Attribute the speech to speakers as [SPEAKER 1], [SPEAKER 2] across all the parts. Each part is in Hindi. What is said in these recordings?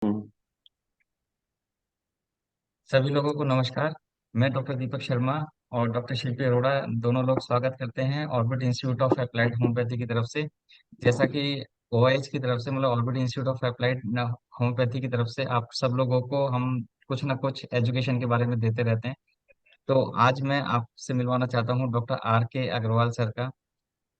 [SPEAKER 1] हम्म।
[SPEAKER 2] सभी लोगों को नमस्कार। मैं डॉक्टर दीपक शर्मा और डॉक्टर शिल्पी अरोड़ा दोनों लोग स्वागत करते हैं orbit institute of applied homeopathy की तरफ से। जैसा कि ओआईएच की तरफ से मतलब orbit institute of applied homeopathy की तरफ से आप सब लोगों को हम कुछ ना कुछ एजुकेशन के बारे में देते रहते हैं। तो आज मैं आपसे मिलवाना चाहता हूँ डॉक्टर आर के अग्रवाल सर का,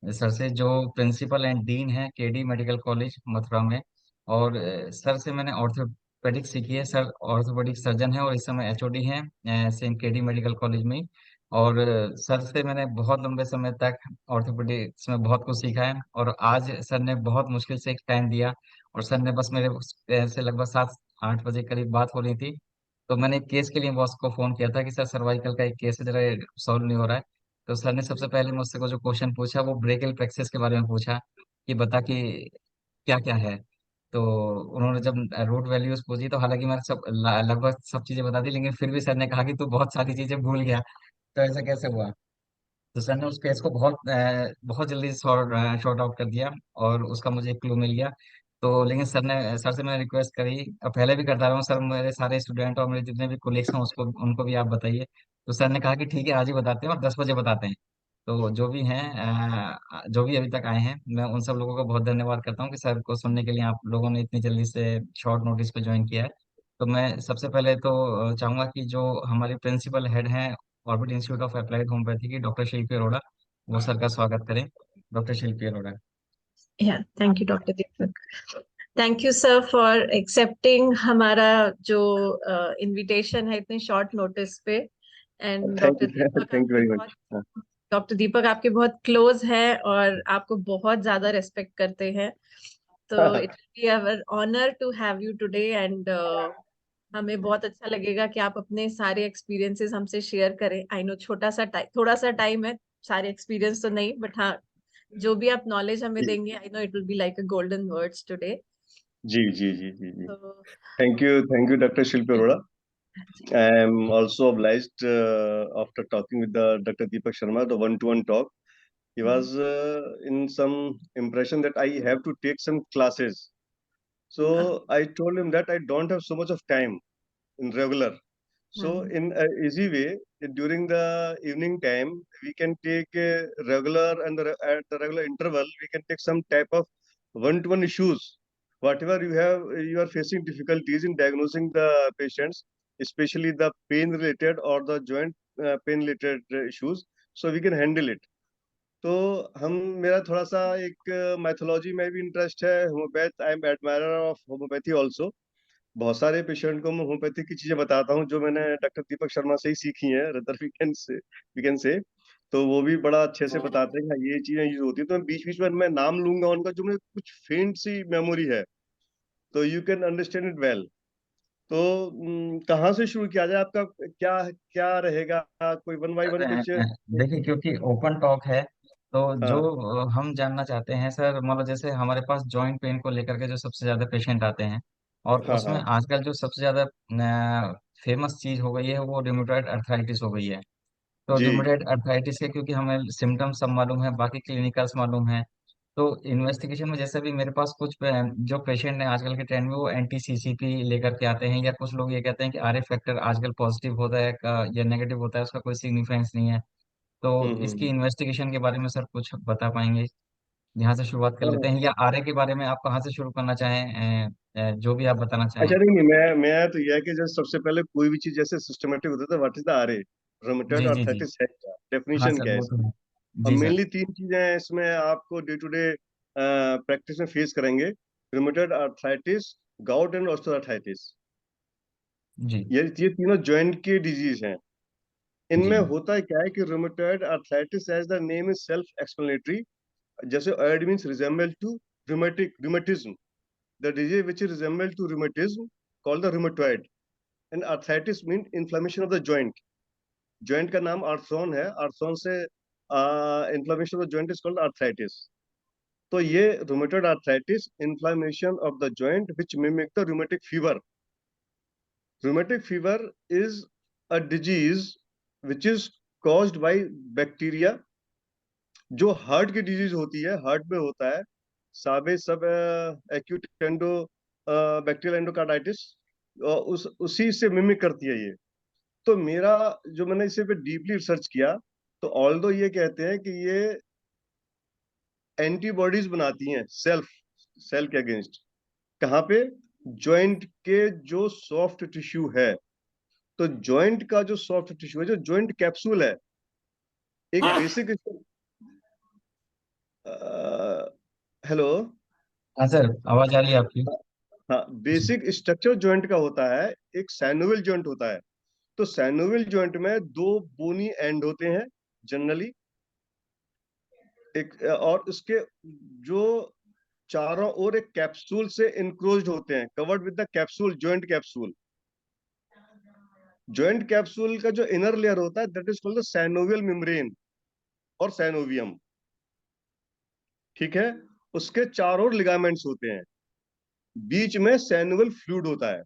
[SPEAKER 2] सर से जो प्रिंसिपल एंड डीन है केडी मेडिकल कॉलेज मथुरा में। और सर से मैंने ऑर्थोपेडिक सीखी है। सर ऑर्थोपेडिक सर्जन है और इस समय एचओडी हैं सेम केडी मेडिकल कॉलेज में ही। और सर से मैंने बहुत लंबे समय तक ऑर्थोपेडिक्स में बहुत कुछ सीखा है। और आज सर ने बहुत मुश्किल से एक टाइम दिया और सर ने बस मेरे से लगभग 7-8 बजे करीब बात हो रही थी। तो मैंने एक केस के लिए बॉस को फोन किया था कि सर सर्वाइकल का एक केस है, जरा सॉल्व नहीं हो रहा है। तो सर ने सबसे पहले मुझसे को जो क्वेश्चन पूछा वो ब्रेकल प्लेक्सस के बारे में पूछा कि बता कि क्या क्या है। तो उन्होंने जब रूट वैल्यूज पूछी तो हालांकि मैंने लगभग सब चीजें बता दी, लेकिन फिर भी सर ने कहा कि तू बहुत सारी चीजें भूल गया। तो ऐसा कैसे हुआ? तो सर ने उस केस को बहुत जल्दी शॉर्ट आउट कर दिया और उसका मुझे एक क्लू मिल गया। तो लेकिन सर से मैंने रिक्वेस्ट करी, और पहले भी करता रहा हूँ, सर मेरे सारे स्टूडेंट और मेरे जितने भी कोलीग्स हैं उसको उनको भी आप बताइए। तो सर ने कहा कि ठीक है आज ही बताते हैं और 10 बजे बताते हैं। तो जो भी हैं जो भी अभी तक आए हैं मैं उन सब लोगों का बहुत धन्यवाद करता हूँ कि सर को सुनने के लिए आप लोगों ने इतनी जल्दी से शॉर्ट नोटिस पे ज्वाइन किया है। तो मैं सबसे पहले तो चाहूंगा कि जो हमारे प्रिंसिपल हेड हैं orbit institute of applied homeopathy की, डॉक्टर शिल्पी अरोड़ा, वो सर का स्वागत करें। Doctor Shilpi Arora.
[SPEAKER 1] Yeah, thank you, Dr. Deepak. Thank you, sir, for accepting हमारा जो इनविटेशन है इतने शॉर्ट नोटिस पे। And
[SPEAKER 2] thank
[SPEAKER 1] doctor
[SPEAKER 2] you sir,
[SPEAKER 1] Deepak
[SPEAKER 2] thank you
[SPEAKER 1] आपके
[SPEAKER 2] वेरी
[SPEAKER 1] बहुत
[SPEAKER 2] मच।
[SPEAKER 1] डॉक्टर दीपक आपके बहुत क्लोज है और आपको बहुत ज्यादा रेस्पेक्ट करते हैं। तो it will be our honour to have you today. And हमें बहुत अच्छा लगेगा कि आप अपने सारे एक्सपीरियंसेस हमसे शेयर करें। आई नो थोड़ा सा टाइम है, सारे एक्सपीरियंस तो नहीं, बट हाँ, जो भी आप नॉलेज हमें
[SPEAKER 2] जी
[SPEAKER 1] देंगे, I know it will be like a golden words today.
[SPEAKER 2] जी जी जी जी जी।
[SPEAKER 1] तो
[SPEAKER 2] thank you doctor Shilpi Arora.
[SPEAKER 1] जी।
[SPEAKER 2] I am also obliged after talking with the Dr. Deepak Sharma, the one-to-one talk. He
[SPEAKER 1] hmm,
[SPEAKER 2] was in some impression that I have to take some classes.
[SPEAKER 1] हाँ,
[SPEAKER 2] So I told him that I don't have so much of time in regular. So
[SPEAKER 1] hmm,
[SPEAKER 2] in a easy way, during the evening time, we can take a regular and at the regular interval, we can take some type of one-to-one issues. Whatever you have, you are facing difficulties in diagnosing the patients, especially the pain-related or the joint pain-related issues. So we can handle it. तो हम मेरा थोड़ा सा एक मैथोलॉजी में भी इंटरेस्ट है, homeopath, I am admirer of homeopathy also. बहुत सारे पेशेंट को मैं होम्योपैथी की चीजें बताता हूँ जो मैंने डॉक्टर दीपक शर्मा से ही सीखी हैं, रदर वीकेंड से। तो वो भी बड़ा अच्छे से बताते हैं कि हाँ, ये चीजें यूज होती है। तो बीच बीच में मैं नाम लूंगा उनका जो मुझे कुछ फेंट सी मेमोरी है, तो you can understand it well. तो कहाँ से शुरू किया जाए? आपका क्या क्या रहेगा? कोई वन बाई वन कुछ? देखिए क्योंकि ओपन टॉक है तो जो
[SPEAKER 1] हाँ,
[SPEAKER 2] हम जानना चाहते हैं सर, मतलब जैसे हमारे पास जॉइंट पेन को लेकर के जो सबसे ज्यादा पेशेंट आते हैं और
[SPEAKER 1] हाँ,
[SPEAKER 2] उसमें
[SPEAKER 1] हाँ।
[SPEAKER 2] आजकल जो सबसे ज्यादा फेमस चीज हो गई है वो रिम्यूटॉइड अर्थराइटिस हो गई है। तो
[SPEAKER 1] जी।
[SPEAKER 2] रिम्यूटॉइड अर्थराइटिस के क्योंकि हमें सिम्टम्स सब मालूम है, बाकी क्लिनिकल्स मालूम है। तो इन्वेस्टिगेशन में जैसे भी मेरे पास जो पेशेंट है आजकल के ट्रेंड में वो एंटी सीसीपी लेकर के आते हैं, या कुछ लोग ये कहते हैं कि आरएफ फैक्टर आजकल पॉजिटिव होता है या नेगेटिव होता है, उसका कोई सिग्निफिकेंस नहीं है। तो इसकी
[SPEAKER 1] हम्म।
[SPEAKER 2] इन्वेस्टिगेशन के बारे में सर कुछ बता पाएंगे? यहाँ से शुरुआत कर लेते हैं, या आरए के बारे में आप कहाँ से शुरू करना चाहें? जो भी आप बताना चाहें।
[SPEAKER 1] अच्छा, नहीं नहीं, मैं तो यह है कि जैसे सबसे पहले कोई भी चीज जैसे सिस्टमेटिक होता है, what is the RA, rheumatoid
[SPEAKER 2] जी जी जी।
[SPEAKER 1] आर्थराइटिस है क्या,
[SPEAKER 2] हाँ
[SPEAKER 1] डेफिनेशन
[SPEAKER 2] सर
[SPEAKER 1] क्या है
[SPEAKER 2] वो तो
[SPEAKER 1] इसकी।
[SPEAKER 2] है।
[SPEAKER 1] अब
[SPEAKER 2] जी सर।
[SPEAKER 1] मेनली तीन चीजें हैं इसमें आपको डे टू डे प्रैक्टिस में फेस करेंगे। Rheumatoid arthritis, gout and osteoarthritis.
[SPEAKER 2] जी
[SPEAKER 1] ये तीनों जॉइंट के डिजीज हैं।
[SPEAKER 2] जी
[SPEAKER 1] इनमें होता है क्या है कि rheumatoid arthritis, as the name is self explanatory, जैसे oid means resemble to rheumatism, the disease which is resemble to rheumatism called the rheumatoid. And arthritis mean inflammation of the joint. Joint का नाम आर्थ्रोन है, आर्थ्रोन से inflammation of the joint is called arthritis. तो ये rheumatoid arthritis, inflammation of the joint which mimic the rheumatic fever. Rheumatic fever is a disease which is caused by bacteria, जो हार्ट की डिजीज होती है, हार्ट में होता है। साबे सब एक्यूट बैक्टीरियल एंडोकार्डाइटिस, उसी से मिमिक करती है ये। तो मेरा जो मैंने इसे पे डीपली रिसर्च किया, तो ऑल्दो ये कहते हैं कि ये एंटीबॉडीज बनाती हैं सेल के अगेंस्ट। कहाँ पे? जॉइंट के जो सॉफ्ट टिश्यू है। तो जॉइंट का जो सॉफ्ट टिश्यू है, जो जॉइंट कैप्सूल है, एक बेसिक, हेलो,
[SPEAKER 2] हाँ सर, आवाज आ रही है आपकी।
[SPEAKER 1] हाँ,
[SPEAKER 2] जी।
[SPEAKER 1] बेसिक स्ट्रक्चर जॉइंट का होता है, एक सैनोवियल जॉइंट होता है। तो सैनोवियल जॉइंट में दो बोनी एंड होते हैं जनरली, एक, और उसके जो चारों ओर एक कैप्सूल से इनक्लोज्ड होते हैं, covered with the capsule, joint capsule. Joint capsule का जो इनर लेयर होता है, that is called the synovial membrane और सैनोवियम। ठीक है। उसके चारों ओर लिगामेंट्स होते हैं, बीच में सैनोवियल फ्लूइड होता है।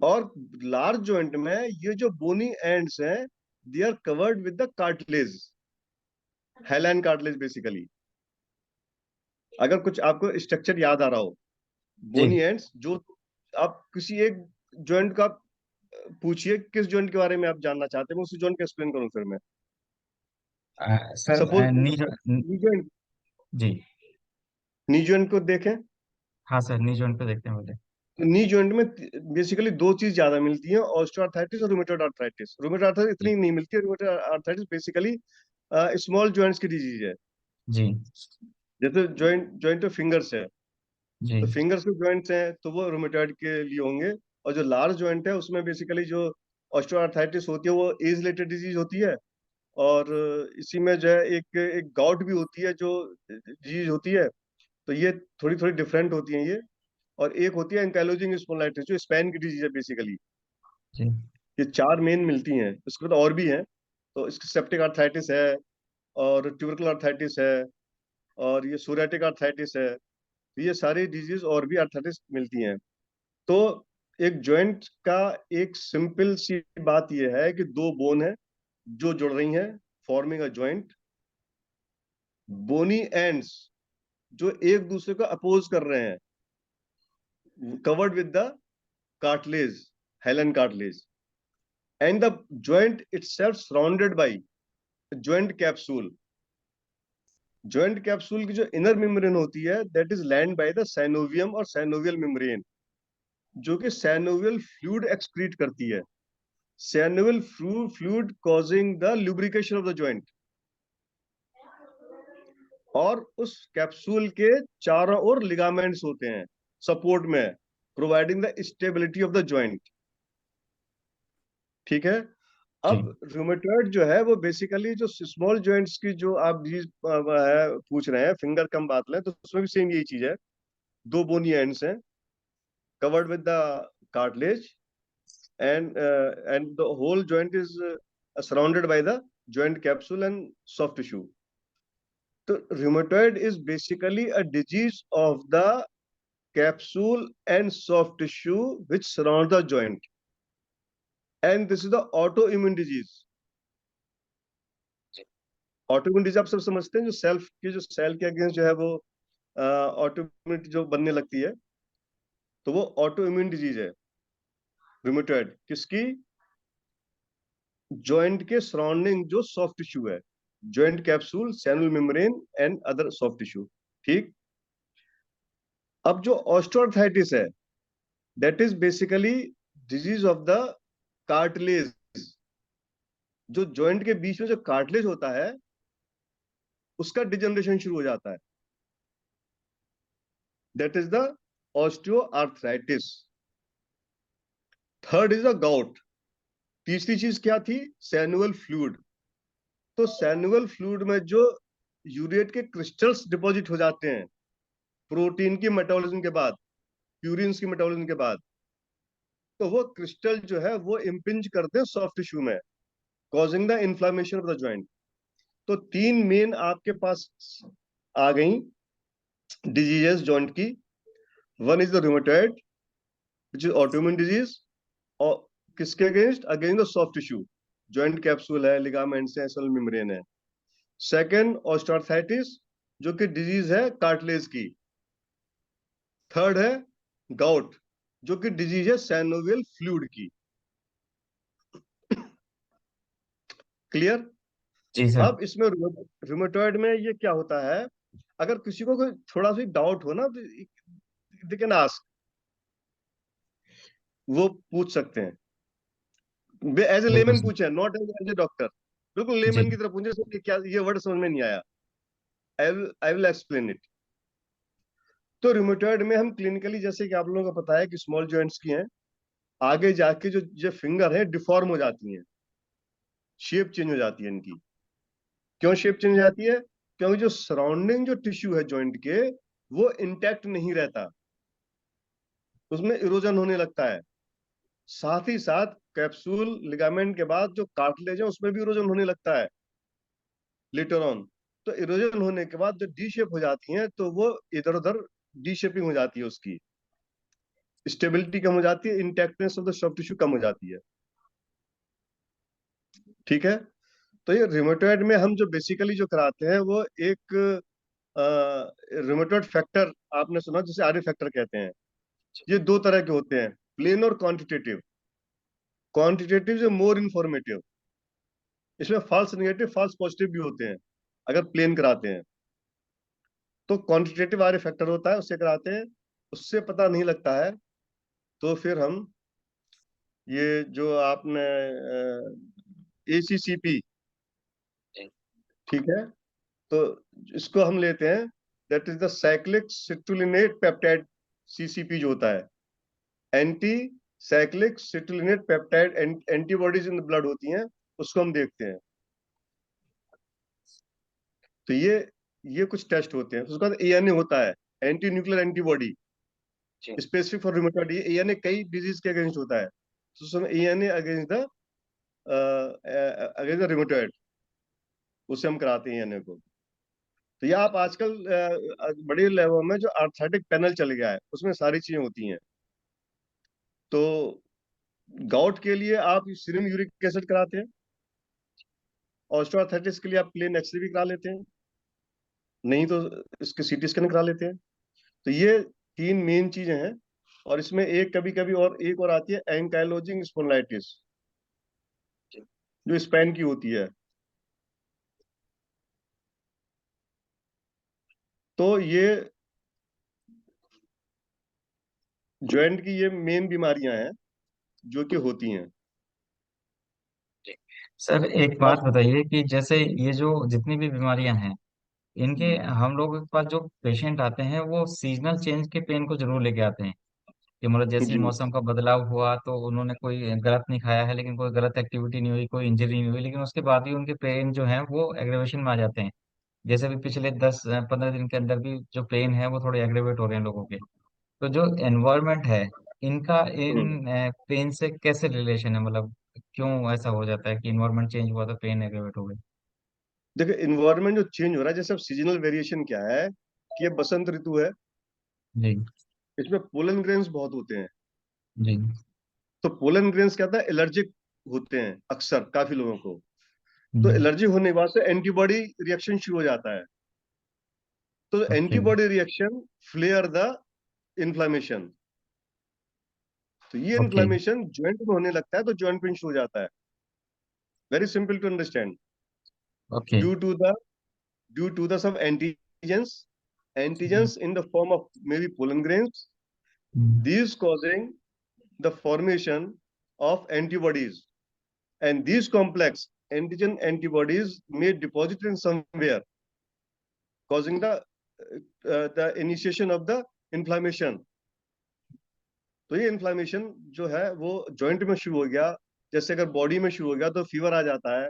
[SPEAKER 1] और लार्ज जॉइंट में ये जो बोनी एंड्स हैं, they are covered with the cartilage, hyaline cartilage basically. अगर कुछ आपको स्ट्रक्चर याद आ रहा हो,
[SPEAKER 2] जी।
[SPEAKER 1] बोनी एंड्स, जो आप किसी एक जॉइंट का पूछिए, किस जॉइंट के बारे में आप जानना चाहते हैं, मैं उसी जॉइंट का एक्सप्लेन करूं फिर मैं।
[SPEAKER 2] सर
[SPEAKER 1] सपोज
[SPEAKER 2] नी
[SPEAKER 1] नी जॉइंट,
[SPEAKER 2] जी।
[SPEAKER 1] नी जॉइंट को देखें।
[SPEAKER 2] हाँ सर, नी जॉइंट पे देखते हैं पहले।
[SPEAKER 1] तो नी जॉइंट में बेसिकली दो चीज ज्यादा मिलती हैं, ऑस्टियोआर्थराइटिस और रूमेटॉइड आर्थराइटिस। रूमेटॉइड आर्थराइटिस
[SPEAKER 2] जी।
[SPEAKER 1] इतनी नहीं मिलती है, rheumatoid arthritis basically small joints की डिजीज है।
[SPEAKER 2] जी।
[SPEAKER 1] जैसे जॉइंट जॉइंट ऑफ फिंगर्स है,
[SPEAKER 2] जी।
[SPEAKER 1] तो फिंगर्स के जॉइंट्स हैं तो वो रूमेटॉइड के लिए होंगे। और जो लार्ज जॉइंट है उसमें बेसिकली जो ऑस्टियोआर्थराइटिस होती है वो एज रिलेटेड डिजीज होती है। और इसी में जो है एक एक गाउट भी होती है, जो डिजीज होती है। तो ये थोड़ी थोड़ी डिफरेंट होती हैं ये। और एक होती है एंकाइलोजिंग स्पॉन्डिलाइटिस, जो स्पेन की डिजीज है बेसिकली।
[SPEAKER 2] जी।
[SPEAKER 1] ये चार मेन मिलती हैं, इसके बाद और भी हैं। तो इसकी सेप्टिक आर्थराइटिस है, और ट्यूबरकुलर आर्थराइटिस है, और ये सोरियाटिक आर्थराइटिस है। तो ये सारी डिजीज और भी आर्थराइटिस मिलती हैं। तो एक जॉइंट का एक सिंपल सी बात यह है कि दो बोन है जो जुड़ रही हैं, forming a joint. Bony ends जो एक दूसरे को अपोज कर रहे हैं, covered with the cartilage, hyaline cartilage, and the joint itself surrounded by joint capsule। joint capsule की जो इनर मेम्ब्रेन होती है, that is lined by the synovium और साइनोवियल मेम्ब्रेन, जो कि साइनोवियल फ्लूइड एक्सक्रीट करती है। Synovial fluid causing the lubrication of the joint। और उस कैप्सूल के चारों ओर लिगामेंट्स होते हैं सपोर्ट में, providing the stability of the joint। ठीक है।
[SPEAKER 2] जी।
[SPEAKER 1] अब रूमेटॉइड जो है वो बेसिकली जो स्मॉल जॉइंट्स की जो आप डिजीज है पूछ रहे हैं, फिंगर कम बात लें, तो उसमें भी सेम यही चीज है। दो बोनी एंड्स हैं, covered with the cartilage, and the whole joint is surrounded by the joint capsule and soft tissue. तो rheumatoid is basically a disease of the capsule and soft tissue which surround the joint, and this is the auto immune disease. Autoimmune disease आप सब समझते हैं, जो सेल्फ की जो सेल के अगेंस्ट जो है वो ऑटोइम्यूनिटी जो बनने लगती है, तो वो ऑटो इम्यून डिजीज है। रूमेटॉइड किसकी? जॉइंट के सराउंडिंग जो सॉफ्ट टिश्यू है, joint capsule, synovial membrane and other soft tissue. ठीक। अब जो ऑस्टियोआर्थराइटिस है, that is basically disease of the cartilage. जो जॉइंट के बीच में जो कार्टिलेज होता है, उसका डिजनरेशन शुरू हो जाता है, that is the osteoarthritis. Third is the gout. तीसरी चीज क्या थी? सैनुअल फ्लूइड। तो सैनुअल फ्लूइड में जो यूरिएट के क्रिस्टल्स डिपॉजिट हो जाते हैं प्रोटीन की मेटाबॉलिज्म के बाद, प्यूरिन्स की मेटाबॉलिज्म के बाद, तो वो क्रिस्टल जो है वो इम्पिंज करते हैं सॉफ्ट टिश्यू में, causing the inflammation of the joint. तो तीन मेन आपके पास आ गई डिजीजेस जॉइंट की। One is the rheumatoid which is autoimmune disease, और किसके against? Against the soft tissue, joint capsule है, लिगामेंट्स है, सेल मेम्ब्रेन है। सेकंड ऑस्टियोआर्थराइटिस, जो कि डिजीज है कार्टिलेज की। थर्ड है गाउट, जो कि डिजीज है सैनोवियल फ्लूइड की। क्लियर?
[SPEAKER 2] जी सर।
[SPEAKER 1] अब इसमें रूमेटॉइड में ये क्या होता है, अगर किसी को कोई थोड़ा सा डाउट हो ना, तो दे कैन आस्क, वो पूछ सकते हैं। एज ए
[SPEAKER 2] बिल्कुल
[SPEAKER 1] लेमैन
[SPEAKER 2] सर।
[SPEAKER 1] पूछे, नॉट एज ए डॉक्टर। बिल्कुल
[SPEAKER 2] जी
[SPEAKER 1] लेमैन की तरफ पूछे, सर ये क्या, ये वर्ड समझ में नहीं आया, आई विल एक्सप्लेन इट। तो रूमेटॉइड में हम क्लिनिकली, जैसे कि आप लोगों को पता है कि स्मॉल जॉइंट्स की हैं, आगे जाके जो जो फिंगर है डिफॉर्म हो जाती हैं, शेप चेंज हो जाती है इनकी। क्यों शेप चेंज हो जाती है? क्योंकि जो सराउंडिंग जो टिश्यू है जॉइंट के, वो इंटैक्ट नहीं रहता, उसमें इरोजन होने लगता है। साथ ही साथ कैप्सूल लिगामेंट के बाद जो कार्टिलेज है, उसमें भी इरोजन होने लगता है लेटर ऑन। तो इरोजन होने के बाद जो डी शेप हो जाती हैं, तो वो इधर उधर डी शेपिंग हो जाती है, उसकी स्टेबिलिटी कम हो जाती है, इंटैक्टनेस ऑफ द सॉफ्ट टिश्यू कम हो जाती है। ठीक है? तो ये रिमोटॉइड में हम जो बेसिकली जो कराते हैं, वो एक रिमोटॉइड फैक्टर, आपने सुना जिसे आर फैक्टर कहते हैं। ये दो तरह के होते हैं, प्लेन और क्वांटिटेटिव। क्वांटिटेटिव जो मोर इन्फॉर्मेटिव, इसमें फॉल्स नेगेटिव फॉल्स पॉजिटिव भी होते हैं अगर प्लेन कराते हैं। तो क्वांटिटेटिव आर फैक्टर होता है, उससे कराते हैं। उससे पता नहीं लगता है, तो फिर हम ये जो आपने ACCP, ठीक है, तो इसको हम लेते हैं, that is the cyclic citrullinate peptide, CCP जो होता है, anti cyclic citrullinate peptide antibodies in the blood होती हैं, उसको हम देखते हैं। तो ये कुछ टेस्ट होते हैं। उसके बाद ANA होता है, एंटी न्यूक्लियर एंटीबॉडी,
[SPEAKER 2] जी।
[SPEAKER 1] Specific for rheumatoid. ये ANA कई डिजीज के अगेंस्ट होता है, तो उसमें ANA अगेंस्ट द रूमेटॉइड, उससे हम कराते हैं ANA को। तो ये आप आजकल बड़े लेवल में जो आर्थराइटिक पैनल चल गया है, उसमें सारी चीजें होती हैं। तो गाउट के लिए आप सीरम यूरिक एसिड कराते हैं, ऑस्टियोआर्थराइटिस के लिए आप प्लेन एक्सरे भी करा लेते हैं, नहीं तो इसके CT स्कैन करा लेते हैं। तो ये तीन मेन चीजें हैं। और इसमें एक कभी कभी और एक और आती है, एंकाइलोजिंग स्पॉन्डिलाइटिस, जो स्पाइन की होती है। तो ये जॉइंट की ये मेन बीमारियां हैं जो कि होती हैं।
[SPEAKER 2] सर एक
[SPEAKER 1] अब
[SPEAKER 2] बात बताइए कि जैसे ये जो जितनी भी बीमारियां हैं, इनके हम लोगों के पास जो पेशेंट आते हैं वो सीजनल चेंज के पेन को जरूर लेके आते हैं, कि मतलब जैसे ही
[SPEAKER 1] जी
[SPEAKER 2] मौसम का बदलाव हुआ तो उन्होंने कोई गलत नहीं खाया है, लेकिन कोई गलत एक्टिविटी नहीं हुई, कोई इंजरी नहीं हुई, लेकिन उसके बाद भी उनके पेन जो है वो एग्रेवेशन में आ जाते हैं। जैसे भी पिछले 10-15 दिन के अंदर भी जो पेन है वो थोड़े एग्रेवेट हो रहे हैं लोगों के। तो जो एनवायरनमेंट है इनका
[SPEAKER 1] हम्म।
[SPEAKER 2] इन पेन से कैसे रिलेशन है, मतलब क्यों ऐसा हो जाता है कि इन्वायरमेंट चेंज हुआ तो पेन एग्रेवेट हो गई?
[SPEAKER 1] देखिए, इन्वायरमेंट जो चेंज हो रहा है, जैसे अब सीजनल वेरिएशन क्या है, कि ये बसंत ऋतु है,
[SPEAKER 2] जी।
[SPEAKER 1] इसमें पोलन ग्रेन्स बहुत होते हैं।
[SPEAKER 2] जी।
[SPEAKER 1] तो पोलन ग्रेन्स क्या होता है, एलर्जिक होते हैं अक्सर काफी लोगों को। तो
[SPEAKER 2] हम्म।
[SPEAKER 1] एलर्जी होने के बाद से एंटीबॉडी रिएक्शन शुरू हो जाता है। तो
[SPEAKER 2] okay.
[SPEAKER 1] Antibody reaction flare the inflammation. तो ये
[SPEAKER 2] ओके।
[SPEAKER 1] इन्फ्लामेशन ज्वाइंट में होने लगता है, तो ज्वाइंट पेन शुरू हो जाता है। Very simple to understand.
[SPEAKER 2] Okay.
[SPEAKER 1] Due to the due to the some antigens in the form of maybe pollen grains,
[SPEAKER 2] hmm.
[SPEAKER 1] these causing the formation of antibodies, and these complex antigen antibodies may deposit in somewhere, causing the initiation of the inflammation. तो ये इन्फ्लामेशन जो है वो जॉइंट में शुरू हो गया, जैसे अगर बॉडी में शुरू हो गया तो फीवर आ जाता है,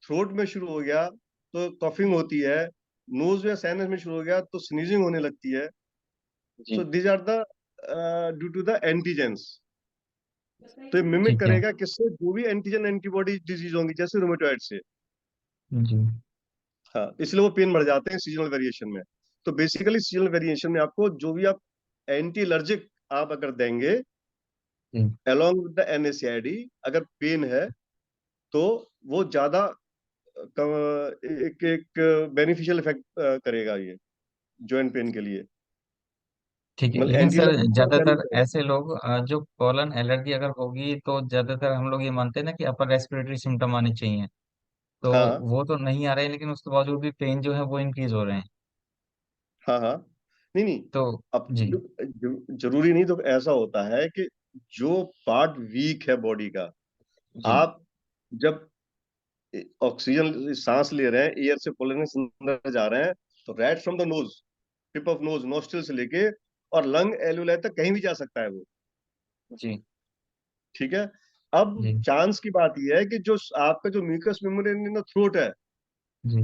[SPEAKER 1] थ्रोट में शुरू हो गया तो कफिंग होती है, नोज या साइनस में शुरू हो गया तो स्नीजिंग होने लगती है। सो
[SPEAKER 2] जी।
[SPEAKER 1] These are the due to the antigens. तो ये मिमिक
[SPEAKER 2] ठीक है।
[SPEAKER 1] करेगा किससे, जो भी एंटीजन एंटीबॉडी डिजीज होंगी, जैसे रूमेटॉइड से।
[SPEAKER 2] जी।
[SPEAKER 1] हाँ, इसलिए वो पेन बढ़ जाते हैं सीजनल वेरिएशन में। तो बेसिकली सीजनल वेरिएशन में आपको जो भी आप एंटी एलर्जिक आप अगर देंगे
[SPEAKER 2] जी।
[SPEAKER 1] along with the NSAID, अगर पेन है, तो वो ज्यादा एक एक बेनिफिशियल इफेक्ट करेगा ये जॉइंट पेन के लिए।
[SPEAKER 2] ठीक है,
[SPEAKER 1] मतलब
[SPEAKER 2] लेकिन
[SPEAKER 1] एंटी
[SPEAKER 2] सर
[SPEAKER 1] एलर्जी और
[SPEAKER 2] ज्यादातर
[SPEAKER 1] रेमेडिड।
[SPEAKER 2] ऐसे लोग जो पोलन एलर्जी अगर होगी तो ज्यादातर हम लोग ये मानते हैं ना कि अपर रेस्पिरेटरी सिम्टम आने चाहिए। तो
[SPEAKER 1] हाँ
[SPEAKER 2] वो तो नहीं आ रहे, लेकिन उसके बावजूद भी पेन जो है वो इंक्रीज हो रहे हैं।
[SPEAKER 1] हाँ हाँ। नहीं नहीं।
[SPEAKER 2] तो
[SPEAKER 1] अब
[SPEAKER 2] जी।
[SPEAKER 1] जरूरी नहीं, तो ऐसा होता है कि जो पार्ट वीक है बॉडी का,
[SPEAKER 2] जी।
[SPEAKER 1] आप जब ऑक्सीजन सांस ले रहे हैं, एयर से पोलन अंदर जा रहे हैं, तो right from the nose, tip of nose, nostril से लेके और लंग एल्वेलाई तक कहीं भी जा सकता है वो।
[SPEAKER 2] जी।
[SPEAKER 1] ठीक है। अब
[SPEAKER 2] जी।
[SPEAKER 1] चांस की बात यह है कि जो आपका जो mucous membrane in the throat है,
[SPEAKER 2] जी।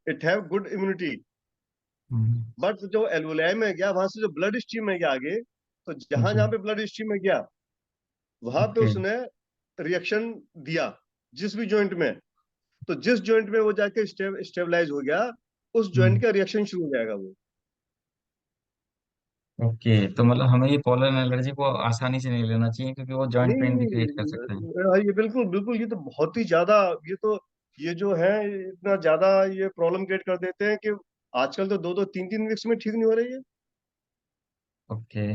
[SPEAKER 1] It have good immunity.
[SPEAKER 2] Hmm.
[SPEAKER 1] But जो एल्वोलाई में गया, वहां से जो ब्लड स्ट्रीम में गया आगे, तो जहां
[SPEAKER 2] जी।
[SPEAKER 1] जहां पे ब्लड स्ट्रीम में गया, वहां पे
[SPEAKER 2] ओके।
[SPEAKER 1] उसने रिएक्शन दिया जिस भी जॉइंट में। तो जिस जॉइंट में वो जाके स्टेबलाइज हो गया, उस जॉइंट
[SPEAKER 2] हम्म।
[SPEAKER 1] का रिएक्शन शुरू हो जाएगा वो।
[SPEAKER 2] ओके, तो मतलब हमें ये पोलन एलर्जी को आसानी से नहीं लेना चाहिए, क्योंकि वो जॉइंट पेन भी क्रिएट कर सकता है।
[SPEAKER 1] नहीं, ये बिल्कुल बिल्कुल, ये तो बहुत ही ज्यादा, ये तो, ये जो है, इतना ज्यादा ये प्रॉब्लम क्रिएट कर देते हैं कि आजकल तो 2-2 3-3 वीक्स में ठीक नहीं हो रही है।
[SPEAKER 2] ओके।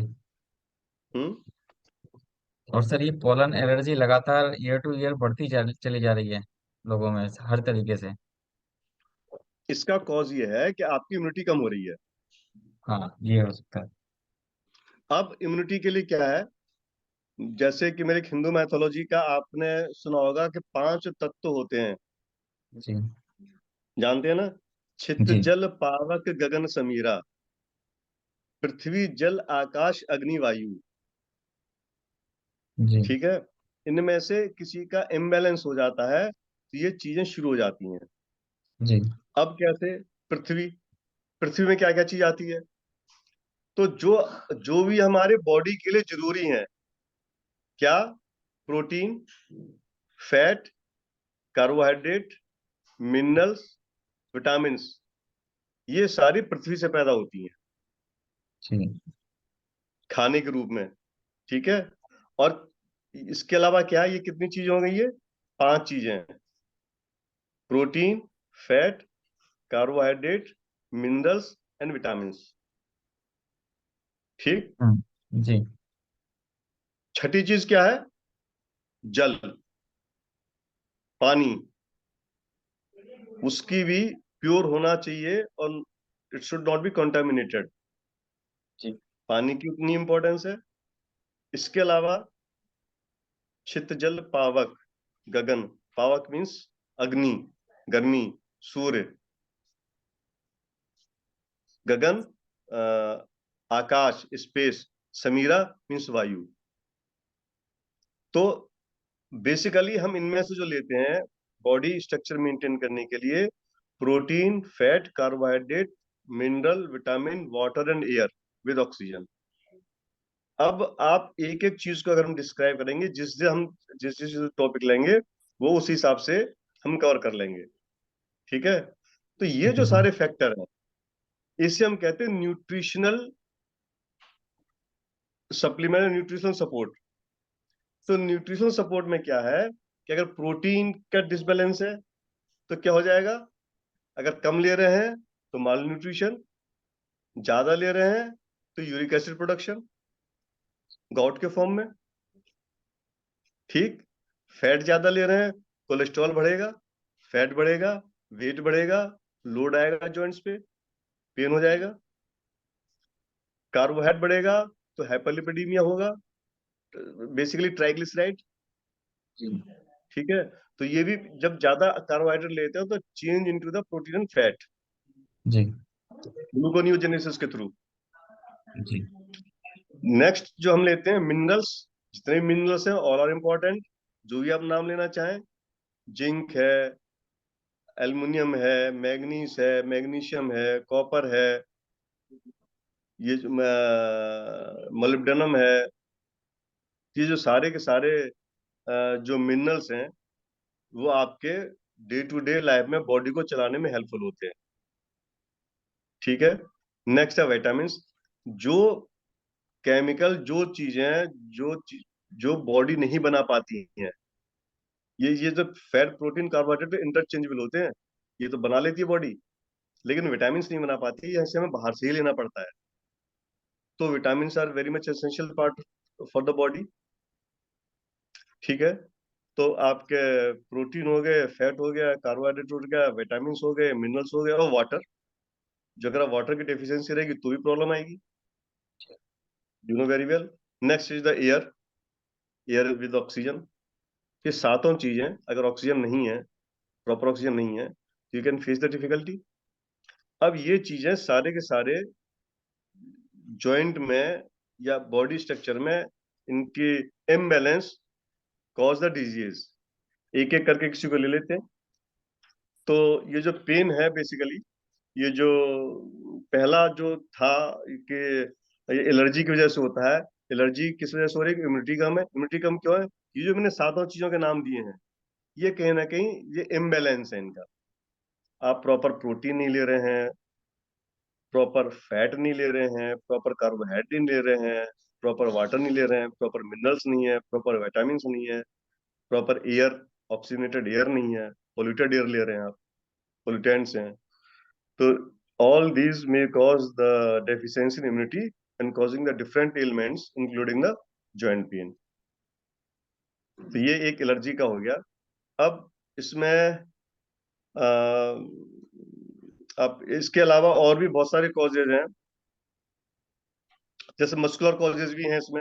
[SPEAKER 1] हम्म।
[SPEAKER 2] और सर ये पोलन एलर्जी लगातार ईयर टू ईयर बढ़ती चली जा रही है लोगों में हर तरीके से।
[SPEAKER 1] इसका कॉज ये है कि आपकी इम्यूनिटी कम हो रही है।
[SPEAKER 2] हाँ, ये हो सकता है।
[SPEAKER 1] अब इम्यूनिटी के लिए क्या है, जैसे कि मेरे हिंदू मैथोलॉजी का आपने सुना होगा कि 5 तत्व होते हैं,
[SPEAKER 2] जी।
[SPEAKER 1] जानते हैं ना? छित,
[SPEAKER 2] जी।
[SPEAKER 1] जल, पावक, गगन, समीरा। पृथ्वी, जल, आकाश, अग्नि, वायु।
[SPEAKER 2] जी।
[SPEAKER 1] ठीक है। इनमें से किसी का इम्बैलेंस हो जाता है तो ये चीजें शुरू हो जाती हैं।
[SPEAKER 2] जी।
[SPEAKER 1] अब कैसे? पृथ्वी, पृथ्वी में क्या क्या चीज आती है? तो जो जो भी हमारे बॉडी के लिए जरूरी है, क्या? Protein, fat, carbohydrate, minerals, vitamins, ये सारी पृथ्वी से पैदा होती हैं
[SPEAKER 2] जी।
[SPEAKER 1] खाने के रूप में। ठीक है। और इसके अलावा क्या है, ये कितनी चीजें हो गई है? 5 चीजें हैं। Protein, fat, carbohydrate, minerals and vitamins. ठीक।
[SPEAKER 2] जी।
[SPEAKER 1] छठी चीज क्या है? जल, पानी। उसकी भी प्योर होना चाहिए और it should not be contaminated.
[SPEAKER 2] जी।
[SPEAKER 1] पानी की उतनी इंपॉर्टेंस है। इसके अलावा छित, जल, पावक, गगन। पावक मीन्स अग्नि, गर्मी, सूर्य। गगन, आकाश, स्पेस। समीरा मीन्स वायु। तो बेसिकली हम इनमें से जो लेते हैं बॉडी स्ट्रक्चर मेंटेन करने के लिए, protein, fat, carbohydrate, mineral, vitamin, water and air with oxygen. अब आप एक एक चीज को अगर हम डिस्क्राइब करेंगे, जिस जिस टॉपिक लेंगे, वो उस हिसाब से हम कवर कर लेंगे। ठीक है। तो ये
[SPEAKER 2] ठीक
[SPEAKER 1] जो
[SPEAKER 2] है सर।
[SPEAKER 1] सारे फैक्टर हैं, इसे हम कहते हैं न्यूट्रिशनल सप्लीमेंट, न्यूट्रिशनल सपोर्ट। तो न्यूट्रिशनल सपोर्ट में क्या है कि अगर प्रोटीन का डिसबैलेंस है तो क्या हो जाएगा? अगर कम ले रहे हैं तो माल न्यूट्रिशन, ज्यादा ले रहे हैं तो यूरिक एसिड प्रोडक्शन गॉट के फॉर्म में। ठीक। फैट ज्यादा ले रहे हैं, कोलेस्ट्रॉल बढ़ेगा, फैट बढ़ेगा, वेट बढ़ेगा, लोड आएगा जॉइंट्स पे, पेन हो जाएगा। कार्बोहाइड्रेट बढ़ेगा तो हाइपरलिपिडीमिया होगा, बेसिकली ट्राइग्लिसराइड।
[SPEAKER 2] जी।
[SPEAKER 1] ठीक है। तो ये भी जब ज्यादा कार्बोहाइड्रेट लेते हैं तो change into the protein and fat,
[SPEAKER 2] जी।
[SPEAKER 1] ग्लूकोनियोजेनेसिस के थ्रू।
[SPEAKER 2] जी।
[SPEAKER 1] नेक्स्ट जो हम लेते हैं मिनरल्स, जितने भी मिनरल्स हैं ऑल आर इंपॉर्टेंट, जो भी आप नाम लेना चाहें। जिंक है, एल्युमिनियम है, मैग्नीज है, मैग्नीशियम है, कॉपर है, ये जो मोलिब्डेनम है। ये जो सारे के सारे जो मिनरल्स हैं, वो आपके डे टू डे लाइफ में बॉडी को चलाने में हेल्पफुल होते हैं। ठीक है। नेक्स्ट है विटामिन। जो केमिकल, जो चीजें, जो बॉडी नहीं बना पाती हैं, ये जो फैट, प्रोटीन, कार्बोहाइड्रेट इंटरचेंजेबल होते हैं, ये तो बना लेती है बॉडी, लेकिन विटामिन नहीं बना पाती है, इसे हमें बाहर से ही लेना पड़ता है। तो vitamin are very much essential part for the body. ठीक है, तो आपके प्रोटीन हो गए, फैट हो गया, कार्बोहाइड्रेट हो गया, विटामिन हो गए, मिनरल्स हो गए, और वाटर। जो अगर वाटर की डेफिशिएंसी रहेगी तो भी प्रॉब्लम आएगी, you know very well. Next is the air, air with oxygen. ये सातों चीजें अगर ऑक्सीजन नहीं है, प्रॉपर ऑक्सीजन नहीं है, you can face the difficulty. अब ये चीजें सारे के सारे जॉइंट में या बॉडी स्ट्रक्चर में इनकी इम्बैलेंस कॉज द डिजीज। एक एक करके किसी को ले लेते हैं। तो ये जो पेन है बेसिकली, ये जो पहला जो था कि ये एलर्जी की वजह से होता है। एलर्जी किस वजह से हो रही है? इम्यूनिटी कम है। इम्यूनिटी कम क्यों है? ये जो मैंने सातों चीजों के नाम दिए हैं, ये कहीं ना कहीं ये इम्बैलेंस है इनका। आप प्रॉपर प्रोटीन नहीं ले रहे हैं, प्रॉपर फैट नहीं ले रहे हैं, प्रॉपर कार्बोहाइड्रेट नहीं ले रहे हैं, प्रॉपर वाटर नहीं ले रहे हैं, प्रॉपर मिनरल्स नहीं है, प्रॉपर विटामिन नहीं है, प्रॉपर एयर, ऑक्सीजनेटेड एयर नहीं है, पोल्यूटेड एयर ले रहे हैं आप, पोल्यूटेंट्स हैं। तो all these may cause the deficiency in immunity and causing the different ailments including the joint pain। तो ये एक एलर्जी का हो गया। अब इसमें अब इसके अलावा और भी बहुत सारे कॉजेज हैं, जैसे मस्कुलर कॉजेज भी हैं इसमें।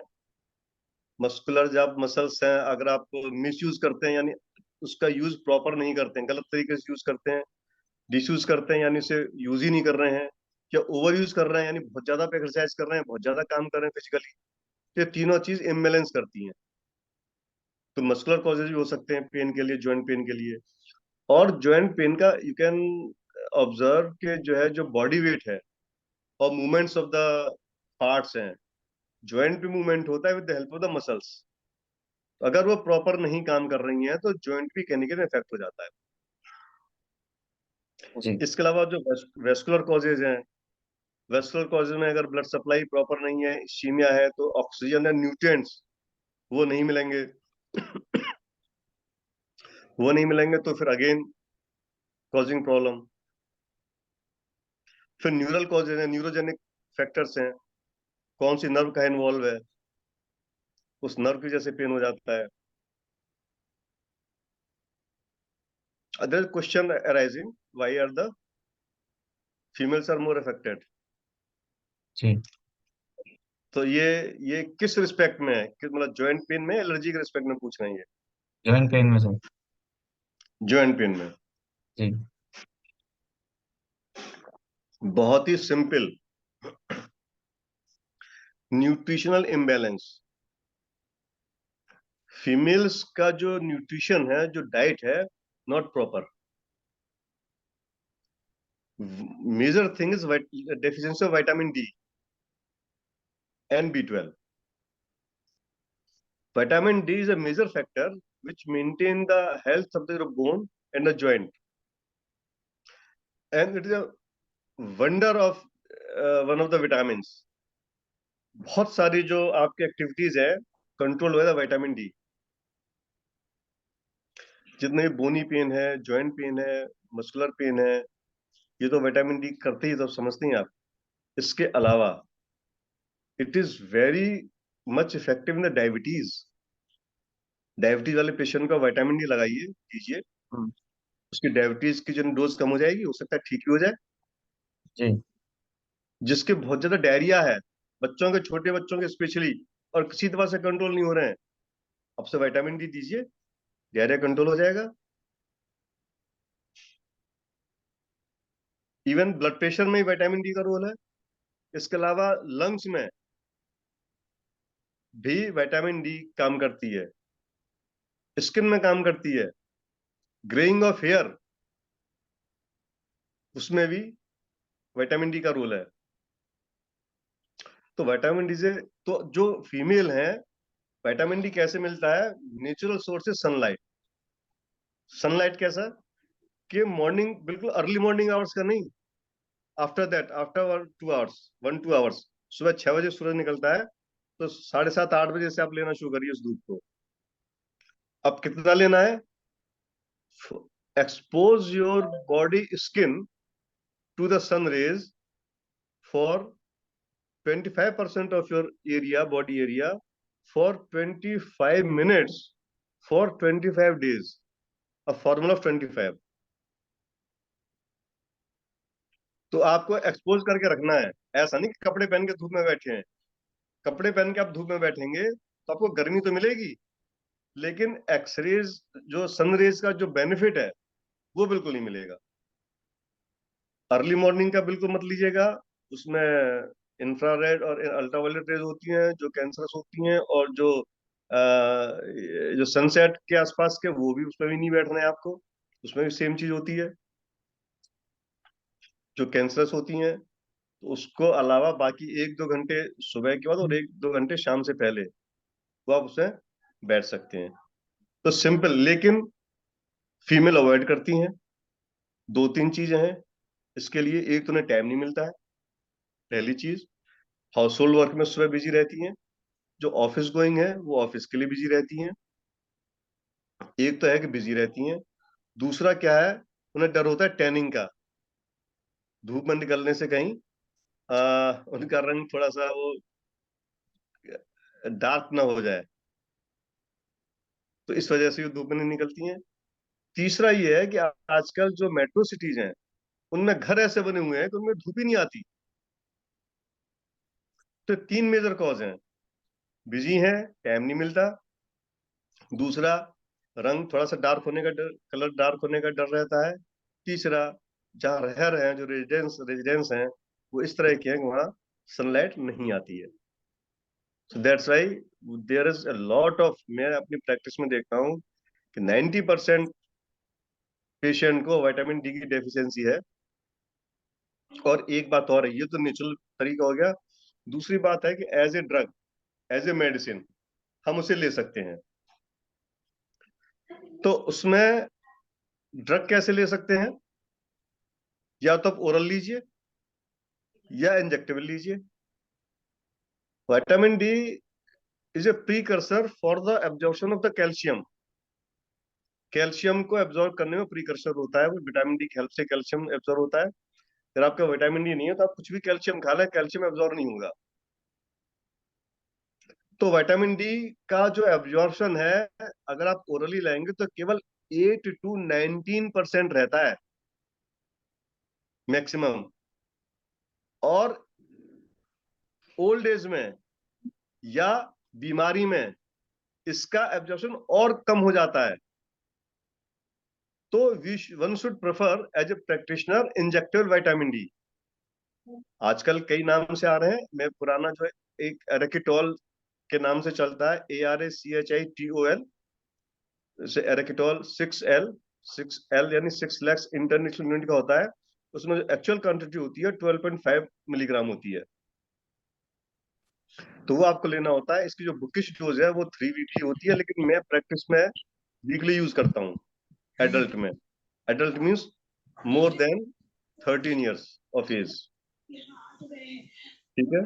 [SPEAKER 1] मस्कुलर जब मसल्स हैं, अगर आप मिस यूज करते हैं, यानी उसका यूज प्रॉपर नहीं करते हैं, गलत तरीके से यूज करते हैं, डिसयूज करते हैं यानी उसे यूज ही नहीं कर रहे हैं, या ओवर यूज कर रहे हैं यानी बहुत ज्यादा एक्सरसाइज कर रहे हैं, बहुत ज्यादा काम कर रहे हैं फिजिकली, ये तीनों चीज इम्बेलेंस करती हैं। तो मस्कुलर कॉजेज भी हो सकते हैं पेन के लिए, जॉइंट पेन के लिए। और जॉइंट पेन का यू कैन ऑब्जर्व के जो है, जो बॉडी वेट है और मूवमेंट्स ऑफ द पार्ट्स हैं, जॉइंट भी मूवमेंट होता है with the help of the muscles. अगर वो प्रॉपर नहीं काम कर रही हैं तो जॉइंट भी कहने के इफेक्ट हो जाता है।
[SPEAKER 2] जी।
[SPEAKER 1] इसके अलावा जो वेस्कुलर कॉजेज हैं, वेस्कुलर कॉजेज में अगर ब्लड सप्लाई प्रॉपर नहीं है, इस्कीमिया है, तो ऑक्सीजन एंड न्यूट्रिएंट्स वो नहीं मिलेंगे। वो नहीं मिलेंगे तो फिर अगेन कॉजिंग प्रॉब्लम। फिर न्यूरल कॉजेज है, न्यूरोजेनिक फैक्टर्स हैं, कौन सी नर्व का इन्वॉल्व है, उस नर्व की वजह से पेन हो जाता है। Other question arising, why are the females are more affected?
[SPEAKER 2] जी।
[SPEAKER 1] तो ये किस रिस्पेक्ट में है, कि मतलब जॉइंट पेन में, एलर्जी के रिस्पेक्ट में पूछ रहे हैं? ये
[SPEAKER 2] जॉइंट पेन में सर।
[SPEAKER 1] जॉइंट पेन में
[SPEAKER 2] जी।
[SPEAKER 1] बहुत ही सिंपल, न्यूट्रिशनल इम्बैलेंस। फीमेल्स का जो न्यूट्रिशन है, जो डाइट है, not proper. Major thing is deficiency of vitamin D and B12। Vitamin D is a major factor which maintain the health of the bone and the joint, and it is a wonder of one of the vitamins। बहुत सारी जो आपकी एक्टिविटीज है कंट्रोल हुआ है विटामिन डी। जितने भी बोनी पेन है, जॉइंट पेन है, मस्कुलर पेन है, ये तो विटामिन डी करते ही, तो समझते हैं आप। इसके अलावा it is very much effective in the diabetes. Diabetes वाले पेशेंट को विटामिन डी लगाइए, दीजिए,
[SPEAKER 2] हम्म।
[SPEAKER 1] उसकी डायबिटीज की जो डोज कम हो जाएगी, हो सकता है ठीक भी हो जाए।
[SPEAKER 2] जी।
[SPEAKER 1] जिसके बहुत ज्यादा डायरिया है, बच्चों के, छोटे बच्चों के स्पेशली, और किसी दवा से कंट्रोल नहीं हो रहे हैं, अब से विटामिन डी दीजिए, डायरिया कंट्रोल हो जाएगा। इवन ब्लड प्रेशर में विटामिन डी का रोल है। इसके अलावा लंग्स में भी विटामिन डी काम करती है, स्किन में काम करती है, ग्रेइंग ऑफ हेयर, उसमें भी विटामिन डी का रोल है। तो विटामिन डी से, तो जो फीमेल है, विटामिन डी कैसे मिलता है? नेचुरल सोर्स है सनलाइट। सनलाइट कैसा? कि मॉर्निंग, बिल्कुल अर्ली मॉर्निंग आवर्स का नहीं, after that, after 2 hours, 1-2 hours, सुबह 6 बजे सूरज निकलता है, तो 7:30-8 बजे से आप लेना शुरू करिए उस दूध को। अब कितना लेना है? Expose your body skin to the sun rays for 25% of your area, body area, for 25 minutes for 25 days. A formula of 25. तो आपको एक्सपोज करके रखना है, ऐसा नहीं कि कपड़े पहन के धूप में बैठे हैं। कपड़े पहन के आप धूप में बैठेंगे तो आपको गर्मी तो मिलेगी, लेकिन एक्सरेज, जो सन रेज का जो बेनिफिट है, वो बिल्कुल नहीं मिलेगा। अर्ली मॉर्निंग का बिल्कुल मत लीजिएगा, उसमें इंफ्रारेड और अल्ट्रावायलेट रेज होती हैं जो कैंसरस होती हैं, और जो सनसेट के आसपास के, वो भी, उसमें भी नहीं बैठना है आपको, उसमें भी सेम चीज होती है जो कैंसरस होती हैं। तो उसको अलावा बाकी 1-2 घंटे सुबह के बाद और 1-2 घंटे शाम से पहले वो आप उसमें बैठ सकते हैं। तो सिंपल, लेकिन फीमेल अवॉइड करती हैं। 2-3 चीजें हैं इसके लिए। एक तो उन्हें टाइम नहीं मिलता है, पहली चीज। हाउस होल्ड वर्क में सुबह बिजी रहती हैं। जो ऑफिस गोइंग है वो ऑफिस के लिए बिजी रहती हैं। एक तो है कि बिजी रहती हैं, दूसरा क्या है, उन्हें डर होता है टैनिंग का, धूप में निकलने से कहीं उनका रंग थोड़ा सा वो डार्क ना हो जाए, तो इस वजह से वो धूप में नहीं निकलती हैं। तीसरा ये है कि आजकल जो मेट्रो सिटीज हैं उनमें घर ऐसे बने हुए हैं कि उनमें धूप ही नहीं आती। तो 3 मेजर कॉज हैं, बिजी हैं, टाइम नहीं मिलता, दूसरा रंग थोड़ा सा डार्क होने का डर, कलर डार्क होने का डर रहता है, तीसरा जहाँ रह रहे हैं, जो रेजिडेंस हैं, वो इस तरह के हैं कि वहाँ सनलाइट नहीं आती है। So that's why there is a lot of, मैं अपनी प्रैक्टिस में देखता हूँ कि 90% पेशेंट को विटामिन डी की डेफिशिएंसी है। और एक बात और है, ये तो नेचुरल तरीका हो गया, दूसरी बात है कि as a drug, as a medicine हम उसे ले सकते हैं। तो उसमें ड्रग कैसे ले सकते हैं, या तो आप ओरल लीजिए या इंजेक्टेबल लीजिए। Vitamin D is a precursor for the absorption of the calcium. Calcium को एब्जॉर्ब करने में प्रीकर्सर होता है वो, विटामिन डी की हेल्प से कैल्शियम एब्जॉर्ब होता है। अगर आपका विटामिन डी नहीं है तो आप कुछ भी कैल्शियम खा लें, कैल्शियम एब्जॉर्ब नहीं होगा। तो विटामिन डी का जो एब्जॉर्प्शन है, अगर आप ओरली लेंगे तो केवल 8 to 19% रहता है मैक्सिमम। और ओल्ड एज में या बीमारी में इसका एब्जॉर्प्शन और कम हो जाता है। तो one should prefer as a practitioner injectable vitamin D. आजकल कई नाम से आ रहे हैं, मैं पुराना जो है, एक एरेकिटोल के नाम से चलता है, ARACHITOL, जैसे एरेकिटोल 6L यानी 6 lakhs इंटरनेशनल यूनिट का होता है। उसमें जो एक्चुअल क्वांटिटी होती है 12.5 मिलीग्राम होती है, तो वो आपको लेना होता है। इसकी जो बुकिश डोज है वो 3 वीकली होती है, लेकिन मैं प्रैक्टिस में वीकली यूज करता हूँ एडल्ट में। Adult means more than 13 years of age, ठीक है।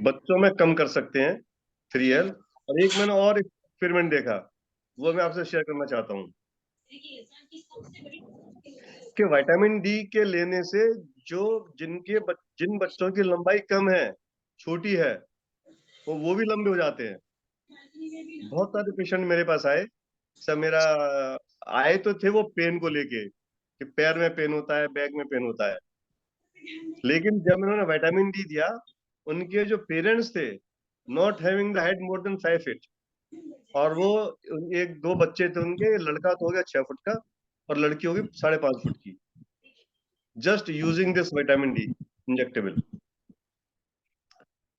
[SPEAKER 1] बच्चों में कम कर सकते हैं 3L। और एक मैंने और एक्सपेरिमेंट देखा, वो मैं आपसे शेयर करना चाहता हूँ कि विटामिन डी के लेने से जो जिन बच्चों की लंबाई कम है, छोटी है, वो भी लंबे हो जाते हैं। बहुत सारे पेशेंट मेरे पास आए, सब मेरा आए तो थे वो पेन को लेके, कि पैर में पेन होता है, बैक में पेन होता है। लेकिन जब मैंने विटामिन डी दिया, उनके जो पेरेंट्स थे, not having the height more than 5 feet, और वो 1-2 बच्चे थे उनके, लड़का तो हो गया 6 फुट का और लड़की होगी 5.5 फुट की, just using this vitamin D injectable.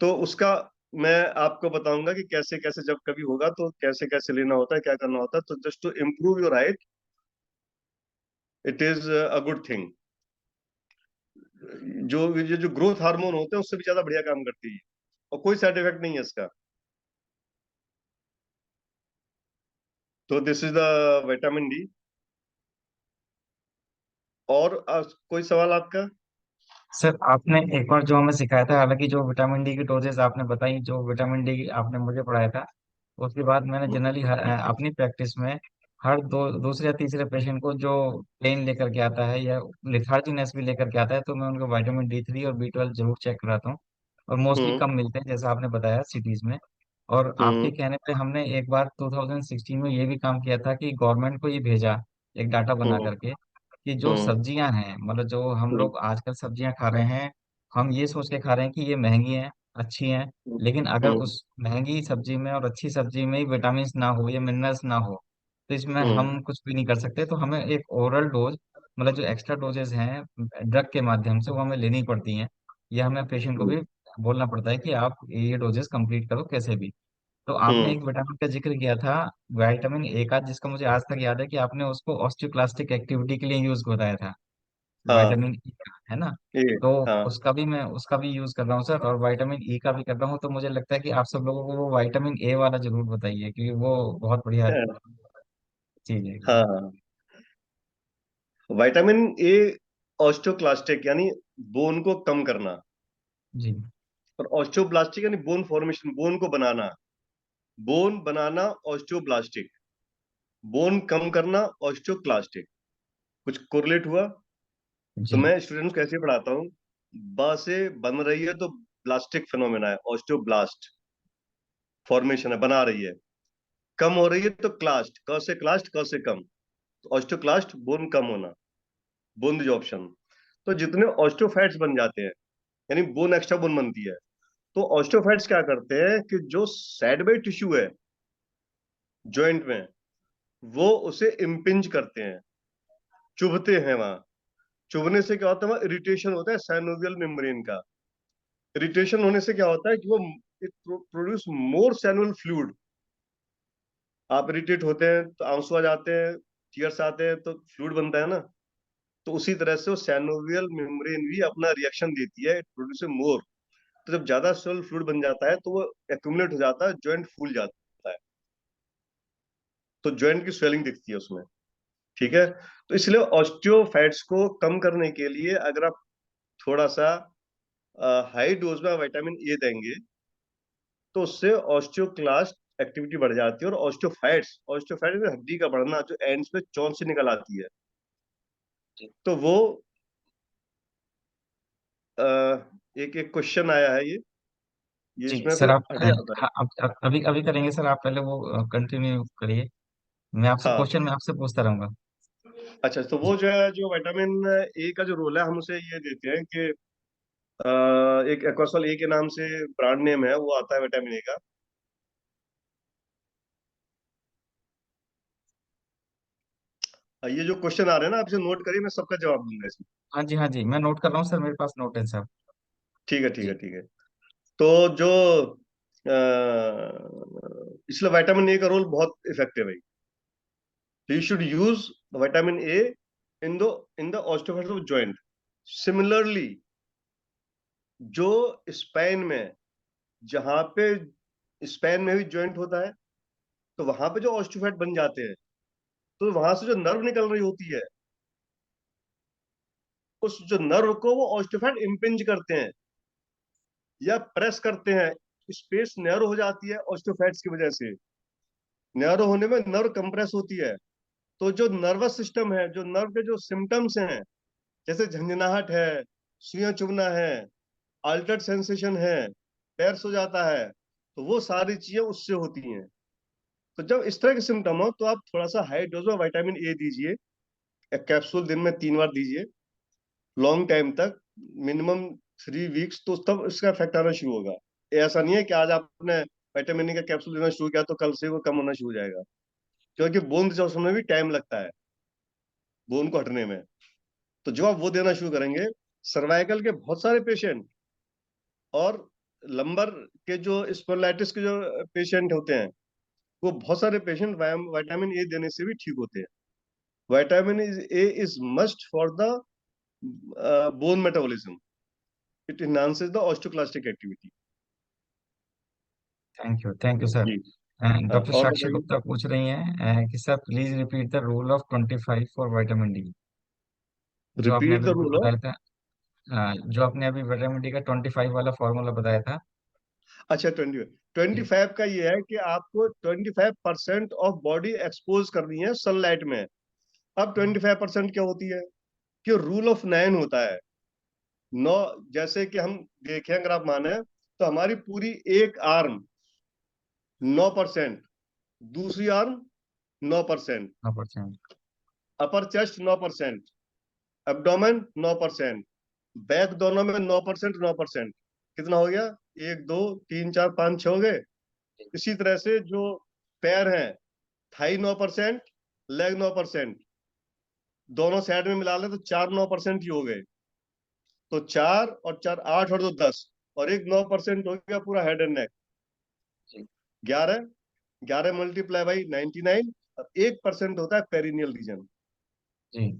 [SPEAKER 1] तो उसका मैं आपको बताऊंगा कि कैसे कैसे जब कभी होगा तो कैसे कैसे लेना होता है, क्या करना होता है। तो just to improve your height, it is a good thing. जो ग्रोथ हार्मोन होते हैं उससे भी ज्यादा बढ़िया काम करती है, और कोई साइड इफेक्ट नहीं है इसका। तो this is the vitamin D. और कोई सवाल आपका?
[SPEAKER 2] सर आपने एक बार जो हमें सिखाया था, हालांकि जो विटामिन डी की डोजेस आपने बताई, जो विटामिन डी आपने मुझे पढ़ाया था, उसके बाद मैंने जनरली अपनी प्रैक्टिस में हर दूसरे या तीसरे पेशेंट को जो पेन लेकर के आता है या लिथार्जीनेस भी लेकर के आता है, तो मैं उनको विटामिन D3 और B12 जरूर चेक कराता हूँ। और मोस्टली
[SPEAKER 1] हम्म
[SPEAKER 2] कम मिलते हैं जैसा आपने बताया सिटीज में। और आपके
[SPEAKER 1] हम्म
[SPEAKER 2] कहने पे हमने एक बार 2016 में ये भी काम किया था कि गवर्नमेंट को ये भेजा एक डाटा बना
[SPEAKER 1] हम्म
[SPEAKER 2] करके कि जो
[SPEAKER 1] हम्म
[SPEAKER 2] सब्जियां हैं, मतलब जो हम
[SPEAKER 1] हम्म
[SPEAKER 2] लोग आजकल सब्जियां खा रहे हैं, हम ये सोच के खा रहे हैं कि ये महंगी हैं, अच्छी हैं, लेकिन अगर
[SPEAKER 1] हम्म
[SPEAKER 2] उस महंगी सब्जी में और अच्छी सब्जी में ही विटामिन ना हो या मिनरल्स ना हो, तो इसमें
[SPEAKER 1] हम्म
[SPEAKER 2] हम कुछ भी नहीं कर सकते। तो हमें एक ओरल डोज, मतलब जो एक्स्ट्रा डोजेस हैं ड्रग के माध्यम से, वो हमें लेनी पड़ती हैं। या हमें पेशेंट को
[SPEAKER 1] हम्म
[SPEAKER 2] भी बोलना पड़ता है कि आप ये डोजेस कंप्लीट करो कैसे भी। तो आपने
[SPEAKER 1] हम्म,
[SPEAKER 2] एक विटामिन का जिक्र किया था, विटामिन A का, जिसका मुझे आज तक याद है कि आपने उसको ऑस्टियोक्लास्टिक एक्टिविटी के लिए यूज बताया था,
[SPEAKER 1] हाँ
[SPEAKER 2] विटामिन E का, है ना?
[SPEAKER 1] ये
[SPEAKER 2] तो
[SPEAKER 1] हाँ
[SPEAKER 2] उसका भी यूज कर रहा हूँ सर, और विटामिन E का भी कर रहा हूँ। तो मुझे लगता है कि आप सब लोगों को वो विटामिन A वाला जरूर बताइए, क्योंकि वो बहुत बढ़िया चीज है
[SPEAKER 1] हाँ
[SPEAKER 2] एकदम।
[SPEAKER 1] हाँ। विटामिन ए ऑस्टियोक्लास्टिक यानी बोन को कम करना,
[SPEAKER 2] जी
[SPEAKER 1] और ऑस्टियोब्लास्टिक यानी बोन फॉर्मेशन, बोन को बनाना। बोन बनाना ऑस्टियोब्लास्टिक, बोन कम करना ऑस्टियोक्लास्टिक। कुछ कोरिलेट हुआ? तो
[SPEAKER 2] जी
[SPEAKER 1] मैं स्टूडेंट्स को ऐसे पढ़ाता हूँ, ब से बन रही है तो ब्लास्टिक फिनोमेना है, ऑस्टियोब्लास्ट फॉर्मेशन है, बना रही है। कम हो रही है तो क्लास्ट, क से क्लास्ट, क से कम, तो ऑस्टियोक्लास्ट बोन कम होना, बोन डिजॉर्प्शन। तो जितने ऑस्टियोफैट्स बन जाते हैं, यानी बोन एक्स्ट्रा बोन बनती है, तो ऑस्टियोफैट्स क्या करते हैं कि जो सैड बाई टिश्यू है जॉइंट में, वो उसे इम्पिंज करते हैं, चुभते हैं वहां। चुभने से क्या होता है, वहां इरिटेशन होता है साइनोवियल मेम्ब्रेन का। इरिटेशन होने से क्या होता है कि वो प्रोड्यूस मोर सैनुअल फ्लूइड। आप इरिटेट होते हैं तो आंसू आ जाते हैं, टीयर्स आते हैं, तो फ्लूइड बनता है ना। तो उसी तरह से वो सैनोवियल मेम्ब्रेन भी अपना रिएक्शन देती है, इट प्रोड्यूस मोर। तो जब ज्यादा सेल फ्लूइड बन जाता है तो वो एक्यूमुलेट हो जाता है, जॉइंट फूल जाता है, तो जॉइंट की स्वेलिंग दिखती है उसमें। ठीक है, तो इसलिए ऑस्टियोफैट्स को कम करने के लिए अगर आप थोड़ा सा हाई डोज में विटामिन ए देंगे, तो उससे ऑस्टियोक्लास्ट एक्टिविटी बढ़ जाती है, और ऑस्टियोफाइट्स, ऑस्टियोफाइट हड्डी का बढ़ना जो एंड्स में चोंच से निकल आती है,
[SPEAKER 2] जी
[SPEAKER 1] तो वो एक एक क्वेश्चन आया है ये
[SPEAKER 2] जी
[SPEAKER 1] इसमें
[SPEAKER 2] सर,
[SPEAKER 1] फिर
[SPEAKER 2] आप
[SPEAKER 1] हट जाता है।
[SPEAKER 2] हाँ, अभी अभी करेंगे सर, आप पहले वो कंटिन्यू करिए।
[SPEAKER 1] हाँ,
[SPEAKER 2] मैं आपसे पूछता रहूंगा।
[SPEAKER 1] अच्छा, तो
[SPEAKER 2] जी
[SPEAKER 1] वो जो है, जो विटामिन ए का जो रोल है, हम उसे ये देते हैं कि एक एक्वासॉल ए के नाम से ब्रांड नेम है, वो आता है विटामिन ए का। ये जो क्वेश्चन आ रहे हैं ना, आप इसे नोट करिए, मैं सबका जवाब दूंगा इसमें।
[SPEAKER 2] हाँ जी, मैं नोट कर रहा हूँ सर, मेरे पास नोट है सब।
[SPEAKER 1] ठीक है ठीक है
[SPEAKER 2] जी
[SPEAKER 1] ठीक है। तो जो इसलिए विटामिन ए का रोल बहुत इफेक्टिव है। So you should use the vitamin A in the osteophytes of joint. Similarly, जो स्पाइन में, जहां पे स्पाइन में भी जॉइंट होता है, तो वहां पे जो ऑस्टियोफाइट बन जाते हैं, तो वहां से जो नर्व निकल रही होती है, उस जो नर्व को वो ऑस्टियोफाइट इम्पिंज करते हैं या प्रेस करते हैं, स्पेस नैरो हो जाती है ऑस्टियोफाइट्स की वजह से। नैरो होने में नर्व कंप्रेस होती है, तो जो नर्वस सिस्टम है, जो नर्व के जो सिम्टम्स हैं, जैसे झंझनाहट है, सुइयां चुभना है, अल्टर्ड सेंसेशन है, पैर सो जाता है, तो वो सारी चीजें उससे होती हैं। तो जब इस तरह के सिम्टम हो, तो आप थोड़ा सा हाई डोज में विटामिन ए दीजिए। एक कैप्सूल दिन में 3 बार दीजिए, लॉन्ग टाइम तक, मिनिमम 3 वीक्स, तो तब इसका इफेक्ट आना शुरू होगा। ये ऐसा नहीं है कि आज आपने विटामिन ए का कैप्सूल देना शुरू किया तो कल से वो कम होना शुरू हो जाएगा, क्योंकि बोन डिसऑर्डर में भी टाइम लगता है, बोन को हटने में। तो जो आप वो देना शुरू करेंगे, सर्वाइकल के बहुत सारे पेशेंट और लंबर के जो स्पॉन्डिलाइटिस के जो पेशेंट होते हैं, वो बहुत सारे पेशेंट विटामिन ए देने से भी ठीक होते हैं। Vitamin A is must for the bone metabolism, it enhances the osteoclastic activity.
[SPEAKER 2] Thank you sir.
[SPEAKER 1] जी। हाँ,
[SPEAKER 2] डॉक्टर
[SPEAKER 1] और
[SPEAKER 2] साक्षी
[SPEAKER 1] बताइए।
[SPEAKER 2] गुप्ता पूछ रही हैं कि sir please repeat the rule of 25 for vitamin D, जो आपने
[SPEAKER 1] रिपीट
[SPEAKER 2] अभी
[SPEAKER 1] द
[SPEAKER 2] रूल
[SPEAKER 1] रूल ऑफ।
[SPEAKER 2] बताया था। जो आपने अभी विटामिन D का 25 वाला फॉर्मूला बताया था।
[SPEAKER 1] अच्छा, 25 का ये है कि आपको 25% ऑफ बॉडी एक्सपोज करनी है सनलाइट में। अब 25% क्या होती है कि रूल ऑफ 9 होता है। 9, जैसे कि हम देखें, अगर आप माने तो हमारी पूरी एक आर्म 9%, दूसरी आर्म 9%,
[SPEAKER 2] 9%।
[SPEAKER 1] अपर चेस्ट 9%, एब्डोमेन 9%, बैक दोनों में 9%, 9%। कितना हो गया? 1 2 3 4 5 6 हो गए। इसी तरह से जो पैर हैं, थाई 9%, लेग 9%, दोनों साइड में मिला ले तो 4 9% ही हो गए। तो 4 और 4 8 और 2 10, और एक 9% हो गया पूरा हेड एंड नेक।
[SPEAKER 2] जी
[SPEAKER 1] 11, 11 मल्टीप्लाई बाई 99, और 1% होता है पेरिनियल रीजन।
[SPEAKER 2] जी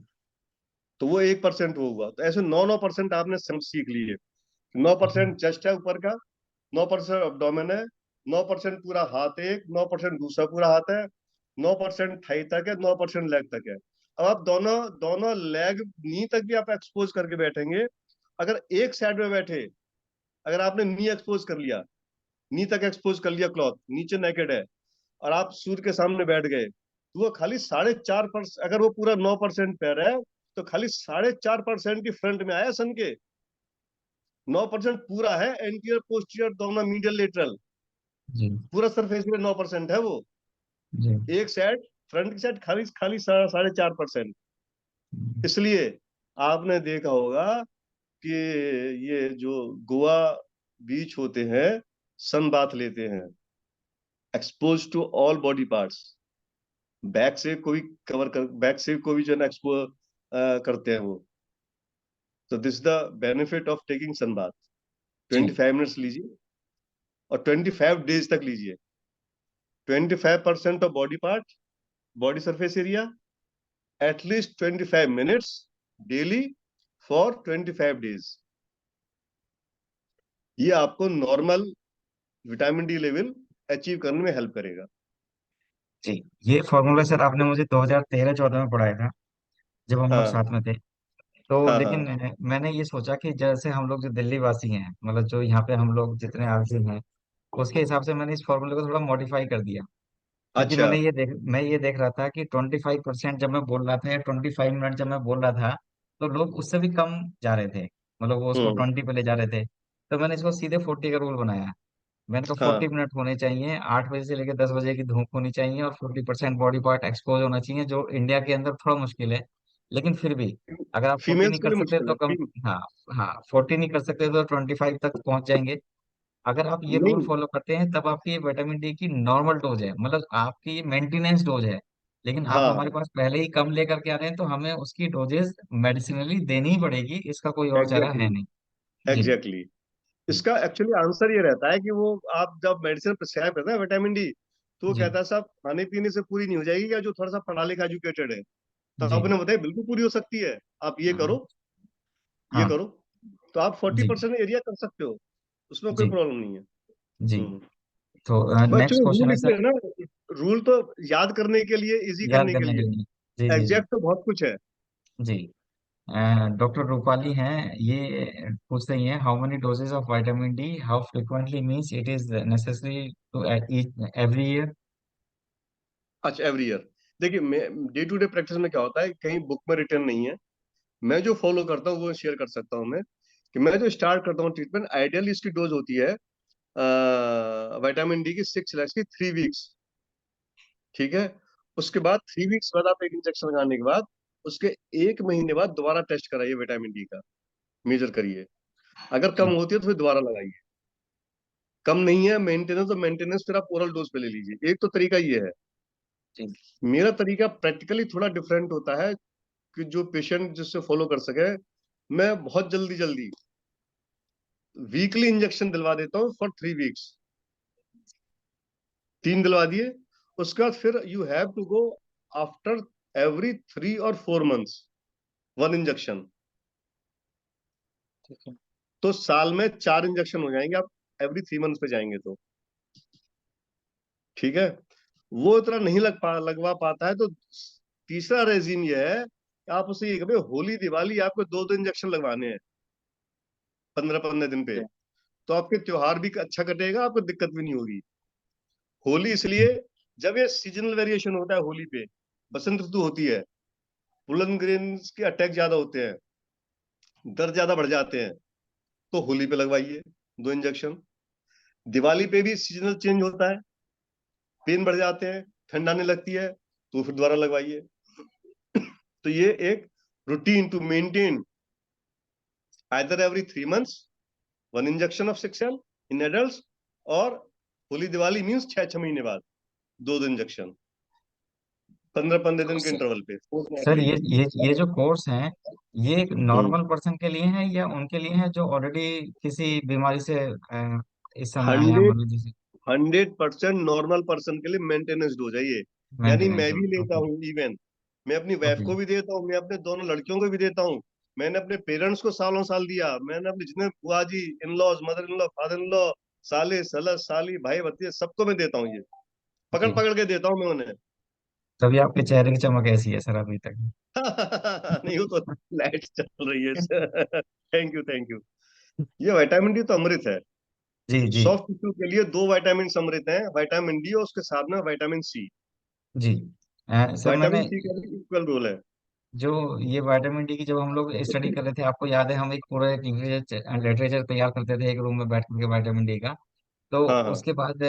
[SPEAKER 1] तो वो 1% वो हुआ। तो ऐसे 9 9% आपने सीख लिए। 9% चेस्ट है ऊपर का, 9% अब्डोमेन है, 9% पूरा हाथ एक, 9% दूसरा पूरा हाथ है, 9% थाई तक है, 9% लेग तक है। अब आप दोनों दोनों लेग, नी तक भी आप एक्सपोज करके बैठेंगे। अगर एक साइड में बैठे, अगर आपने नी एक्सपोज कर लिया, नी तक एक्सपोज कर लिया, क्लॉथ नीचे नेकेड है, और आप सूर्य के सामने बैठ गए, तो वो खाली 4.5%, अगर वो पूरा 9% पैर है, तो खाली 4.5% की फ्रंट में आया सन के। 9% पूरा है एंटीरियर पोस्टीरियर दोनों, मीडियल लेटरल,
[SPEAKER 2] जी
[SPEAKER 1] पूरा सरफेस में 9% है वो।
[SPEAKER 2] जी
[SPEAKER 1] एक साइड, फ्रंट की साइड खाली खाली 4.5%। इसलिए आपने देखा होगा कि ये जो गोवा बीच होते हैं, सन बाथ लेते हैं, expose to all body parts, back से कोई कवर कर, बैक से कोई जो है ना एक्सपोज करते हैं वो। तो this the benefit of taking sun bath.
[SPEAKER 2] जी
[SPEAKER 1] 25 मिनट्स लीजिए, और 25 डेज तक लीजिए। 25% of body part, body surface area, at least 25 minutes daily for 25 days. ये आपको normal vitamin D level achieve करने में हेल्प करेगा।
[SPEAKER 2] जी। ये फॉर्मूला सर आपने मुझे 2013-14 में पढ़ाया था, जब हम लोग
[SPEAKER 1] हाँ
[SPEAKER 2] साथ में थे। तो
[SPEAKER 1] हाँ
[SPEAKER 2] लेकिन
[SPEAKER 1] हाँ।
[SPEAKER 2] मैंने ये सोचा कि जैसे हम लोग जो दिल्ली वासी हैं, मतलब जो यहाँ पे हम लोग जितने आलसी हैं, उसके हिसाब से मैंने इस फॉर्मूले को थोड़ा मॉडिफाई कर दिया। क्योंकि
[SPEAKER 1] अच्छा।
[SPEAKER 2] मैं ये देख रहा था कि 25% जब मैं बोल रहा था, या 25 मिनट जब मैं बोल रहा था, तो लोग उससे भी कम जा रहे थे, मतलब वो उसको
[SPEAKER 1] हम्म।
[SPEAKER 2] 20 पे ले जा रहे थे। तो मैंने इसको सीधे 40 का रूल बनाया। मैंने कहा 40 मिनट होने चाहिए, 8 बजे से लेकर 10 बजे की धूप होनी चाहिए, और 40% बॉडी पार्ट एक्सपोज होना चाहिए, जो इंडिया के अंदर थोड़ा मुश्किल है। लेकिन फिर भी अगर आप 40
[SPEAKER 1] फीमेल्स
[SPEAKER 2] नहीं
[SPEAKER 1] के
[SPEAKER 2] कर
[SPEAKER 1] लिए
[SPEAKER 2] सकते
[SPEAKER 1] मुश्किल
[SPEAKER 2] तो
[SPEAKER 1] है।
[SPEAKER 2] कम। हाँ हाँ, 40 नहीं कर सकते तो 25 तक पहुंच जाएंगे। अगर आप ये रूल
[SPEAKER 1] नहीं।
[SPEAKER 2] फॉलो करते हैं, तब आपकी विटामिन डी की नॉर्मल डोज है, मतलब आपकी मेंटेनेंस डोज है। लेकिन आप
[SPEAKER 1] हाँ,
[SPEAKER 2] हमारे पास पहले ही कम लेकर के आ रहे हैं, तो हमें उसकी डोजेस मेडिसिनली देनी ही पड़ेगी, इसका कोई और चारा है
[SPEAKER 1] एग्जैक्टली,
[SPEAKER 2] नहीं। जी
[SPEAKER 1] एग्जैक्टली।
[SPEAKER 2] जी
[SPEAKER 1] इसका एक्चुअली आंसर ये रहता है कि वो, आप जब मेडिसिन प्रिस्क्राइब करते हैं विटामिन डी, तो वो
[SPEAKER 2] जी
[SPEAKER 1] कहता है साहब खाने पीने से पूरी नहीं हो जाएगी, या जो थोड़ा सा पढ़ा लिखा एजुकेटेड है, तो
[SPEAKER 2] जी।
[SPEAKER 1] आपने बताया बिल्कुल पूरी हो सकती है। आप ये
[SPEAKER 2] हाँ
[SPEAKER 1] करो, ये
[SPEAKER 2] हाँ।
[SPEAKER 1] करो, तो आप फोर्टी
[SPEAKER 2] जी
[SPEAKER 1] परसेंट एरिया कर सकते हो, उसमें कोई
[SPEAKER 2] जी
[SPEAKER 1] प्रॉब्लम नहीं है।
[SPEAKER 2] जी।
[SPEAKER 1] हम्म।
[SPEAKER 2] तो
[SPEAKER 1] वो
[SPEAKER 2] नेक्स्ट
[SPEAKER 1] एक्चुअली
[SPEAKER 2] क्वेश्चन
[SPEAKER 1] रूल
[SPEAKER 2] है सर।
[SPEAKER 1] इसलिए है ना, रूल तो याद करने के लिए, इजी
[SPEAKER 2] याद
[SPEAKER 1] करने के
[SPEAKER 2] करने के
[SPEAKER 1] लिए।
[SPEAKER 2] लिए। जी जी जी
[SPEAKER 1] एग्जैक्ट तो बहुत कुछ है।
[SPEAKER 2] जी। डॉक्टर रूपाली हैं, ये पूछ रही हैं, how many doses of vitamin D, how frequently means it is necessary to each every year.
[SPEAKER 1] अच्छा, एवरी ईयर। देखिए, मैं डे टू डे प्रैक्टिस में क्या होता है, कहीं बुक में रिटर्न नहीं है। मैं जो फॉलो करता हूँ वो शेयर कर सकता हूँ मैं। कि मैं जो स्टार्ट करता हूँ ट्रीटमेंट, आइडियली इसकी डोज होती है विटामिन डी की 6 लैक्स की 3 वीक्स। ठीक है। उसके बाद 3 वीक्स बाद आप एक इंजेक्शन लगाने के बाद, उसके 1 महीने बाद दोबारा टेस्ट कराइए विटामिन डी का, मेजर करिए। अगर कम
[SPEAKER 2] जी
[SPEAKER 1] होती है तो फिर दोबारा लगाइए। कम नहीं है मेंटेनेंस, तो मेंटेनेंस फिर आप ओरल डोज पे ले लीजिए। एक तो तरीका ये है।
[SPEAKER 2] जी
[SPEAKER 1] मेरा तरीका प्रैक्टिकली थोड़ा डिफरेंट होता है, कि जो पेशेंट जिससे फॉलो कर सके। मैं बहुत जल्दी जल्दी वीकली इंजेक्शन दिलवा देता हूँ फॉर 3 वीक्स। 3 दिलवा दिए, उसके बाद फिर you have to go after every 3 और 4 मंथ्स 1 इंजेक्शन।
[SPEAKER 2] ठीक है।
[SPEAKER 1] तो साल में 4 इंजेक्शन हो जाएंगे आप, एवरी 3 मंथ्स पे जाएंगे तो। ठीक है। वो इतना नहीं लगवा पाता है, तो तीसरा रेजिम ये है कि आप उसे ये कहें, होली दिवाली आपको 2 2 इंजेक्शन लगवाने हैं 15 15 दिन पे। तो आपके त्योहार भी अच्छा कटेगा, आपको दिक्कत भी नहीं होगी। होली
[SPEAKER 2] जी
[SPEAKER 1] इसलिए, जब ये सीजनल वेरिएशन होता है होली पे, बसंत ऋतु होती है, वुलन ग्रेन्स के अटैक ज्यादा होते हैं, दर्द ज्यादा बढ़ जाते हैं, तो होली पे लगवाइए 2 इंजेक्शन। दिवाली पे भी सीजनल चेंज होता है, पेन बढ़ जाते हैं, ठंड आने लगती है, तो फिर दोबारा लगवाइए। तो ये एक routine to maintain either every 3 months 1 injection of 6 L in adult, और होली दिवाली मीन्स 6 6 महीने बाद 2 2 इंजेक्शन, 15 15 दिन के
[SPEAKER 2] तो
[SPEAKER 1] इंटरवल पे,
[SPEAKER 2] सर
[SPEAKER 1] फोर्टनाइटली।
[SPEAKER 2] ये जो कोर्स हैं, ये
[SPEAKER 1] हम्म
[SPEAKER 2] नॉर्मल पर्सन के लिए हैं या उनके लिए हैं जो ऑलरेडी किसी बीमारी से इस समय हैं,
[SPEAKER 1] हंड्रेड
[SPEAKER 2] मतलब जैसे
[SPEAKER 1] 100% नॉर्मल पर्सन के लिए मेंटेनेंस डोज है ये। यानी मैं
[SPEAKER 2] मेंटेनेंस।
[SPEAKER 1] भी लेता
[SPEAKER 2] ओके
[SPEAKER 1] हूँ, इवन मैं अपनी वाइफ
[SPEAKER 2] ओके।
[SPEAKER 1] को भी देता हूँ, मैं अपने दोनों लड़कियों को भी देता हूँ, मैंने अपने पेरेंट्स को सालों साल दिया, मैंने अपने जितने बुआ जी, in laws, mother in law, father in law, साले सलस साली भाई भतीजे, सबको मैं देता हूँ ये, पकड़
[SPEAKER 2] जी,
[SPEAKER 1] पकड़ के देता हूँ मैं उन्हें।
[SPEAKER 2] तभी आपके चेहरे की चमक ऐसी है सर अभी तक।
[SPEAKER 1] नहीं, वो तो लाइट चल रही है। Thank you thank you. ये विटामिन डी तो अमृत है।
[SPEAKER 2] जी जी
[SPEAKER 1] सॉफ्ट टिश्यू के लिए दो विटामिन अमृत हैं, विटामिन डी और उसके साथ में विटामिन सी।
[SPEAKER 2] जी। सर
[SPEAKER 1] विटामिन
[SPEAKER 2] मैंने
[SPEAKER 1] सी का भी इक्वल रोल है।
[SPEAKER 2] जो ये विटामिन डी की जब हम लोग स्टडी कर रहे थे, आपको याद है हम एक पूरा लिटरेचर तैयार करते थे एक रूम में बैठ करके विटामिन डी का। तो
[SPEAKER 1] हाँ हाँ।
[SPEAKER 2] उसके बाद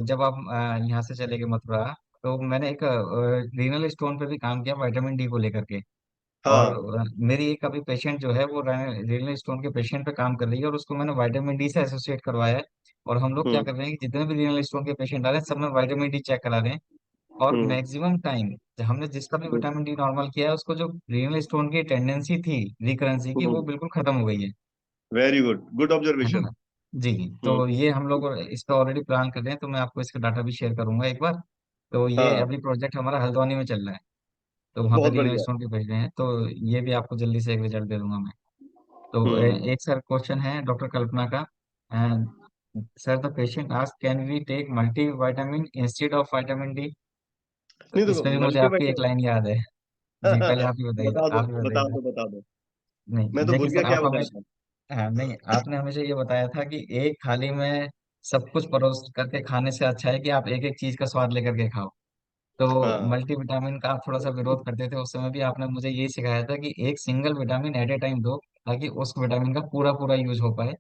[SPEAKER 2] जब आप यहाँ से चले गए मथुरा, तो मैंने एक रीनल स्टोन पे भी काम किया विटामिन डी को लेकर के। और
[SPEAKER 1] हाँ।
[SPEAKER 2] मेरी एक अभी पेशेंट जो है वो रीनल स्टोन के पेशेंट पे काम कर रही है, और उसको मैंने विटामिन डी से एसोसिएट करवाया है। और हम लोग क्या
[SPEAKER 1] हम्म
[SPEAKER 2] कर रहे हैं कि जितने भी रीनल स्टोन के पेशेंट आ रहे हैं सब में विटामिन डी चेक करा रहे हैं। और
[SPEAKER 1] हम्म
[SPEAKER 2] मैक्सिमम टाइम हमने जिसका भी विटामिन डी नॉर्मल किया है, उसको जो रीनल स्टोन की टेंडेंसी थी रिकरेंसी की, वो
[SPEAKER 1] हम्म।
[SPEAKER 2] बिल्कुल खत्म हो गई है।
[SPEAKER 1] वेरी गुड, गुड
[SPEAKER 2] है
[SPEAKER 1] ऑब्जर्वेशन।
[SPEAKER 2] ना? जी। तो
[SPEAKER 1] हम्म।
[SPEAKER 2] ये हम लोग इस पे ऑलरेडी प्लान कर रहे हैं, तो मैं आपको इसका डाटा भी शेयर करूंगा एक बार। तो ये
[SPEAKER 1] हाँ,
[SPEAKER 2] अभी प्रोजेक्ट हमारा हल्द्वानी में चल रहा है, तो वहाँ पे
[SPEAKER 1] बहुत
[SPEAKER 2] रीनल
[SPEAKER 1] बढ़िया।
[SPEAKER 2] स्टोन के भेज रहे हैं, तो ये भी आपको जल्दी से एक रिजल्ट दे दूंगा मैं। तो
[SPEAKER 1] हम्म।
[SPEAKER 2] एक सर क्वेश्चन है डॉक्टर कल्पना का। Sir the patient ask can we take multi vitamin instead of vitamin D? तो
[SPEAKER 1] नहीं देखो,
[SPEAKER 2] इसमें भी मुझे आपकी एक
[SPEAKER 1] मल्टीविटामिन।
[SPEAKER 2] लाइन याद है। जी, पहले आप ही बताइए,
[SPEAKER 1] बता दो,
[SPEAKER 2] आप ही
[SPEAKER 1] बता
[SPEAKER 2] बताइए।
[SPEAKER 1] दो, बता दो। मैं
[SPEAKER 2] नहीं
[SPEAKER 1] तो
[SPEAKER 2] देखिए
[SPEAKER 1] भूल गया
[SPEAKER 2] सर,
[SPEAKER 1] क्या
[SPEAKER 2] आप
[SPEAKER 1] बताया था।
[SPEAKER 2] हमेशा, हाँ नहीं, आपने हमेशा ये बताया था कि एक थाली में सब कुछ परोस करके खाने से अच्छा है कि आप एक एक चीज का स्वाद लेकर के खाओ। तो
[SPEAKER 1] हाँ,
[SPEAKER 2] मल्टीविटामिन का आप थोड़ा सा विरोध करते थे उस समय भी, आपने मुझे यही सिखाया था कि एक single vitamin at a time दो, ताकि उस विटामिन का पूरा पूरा यूज हो पाए।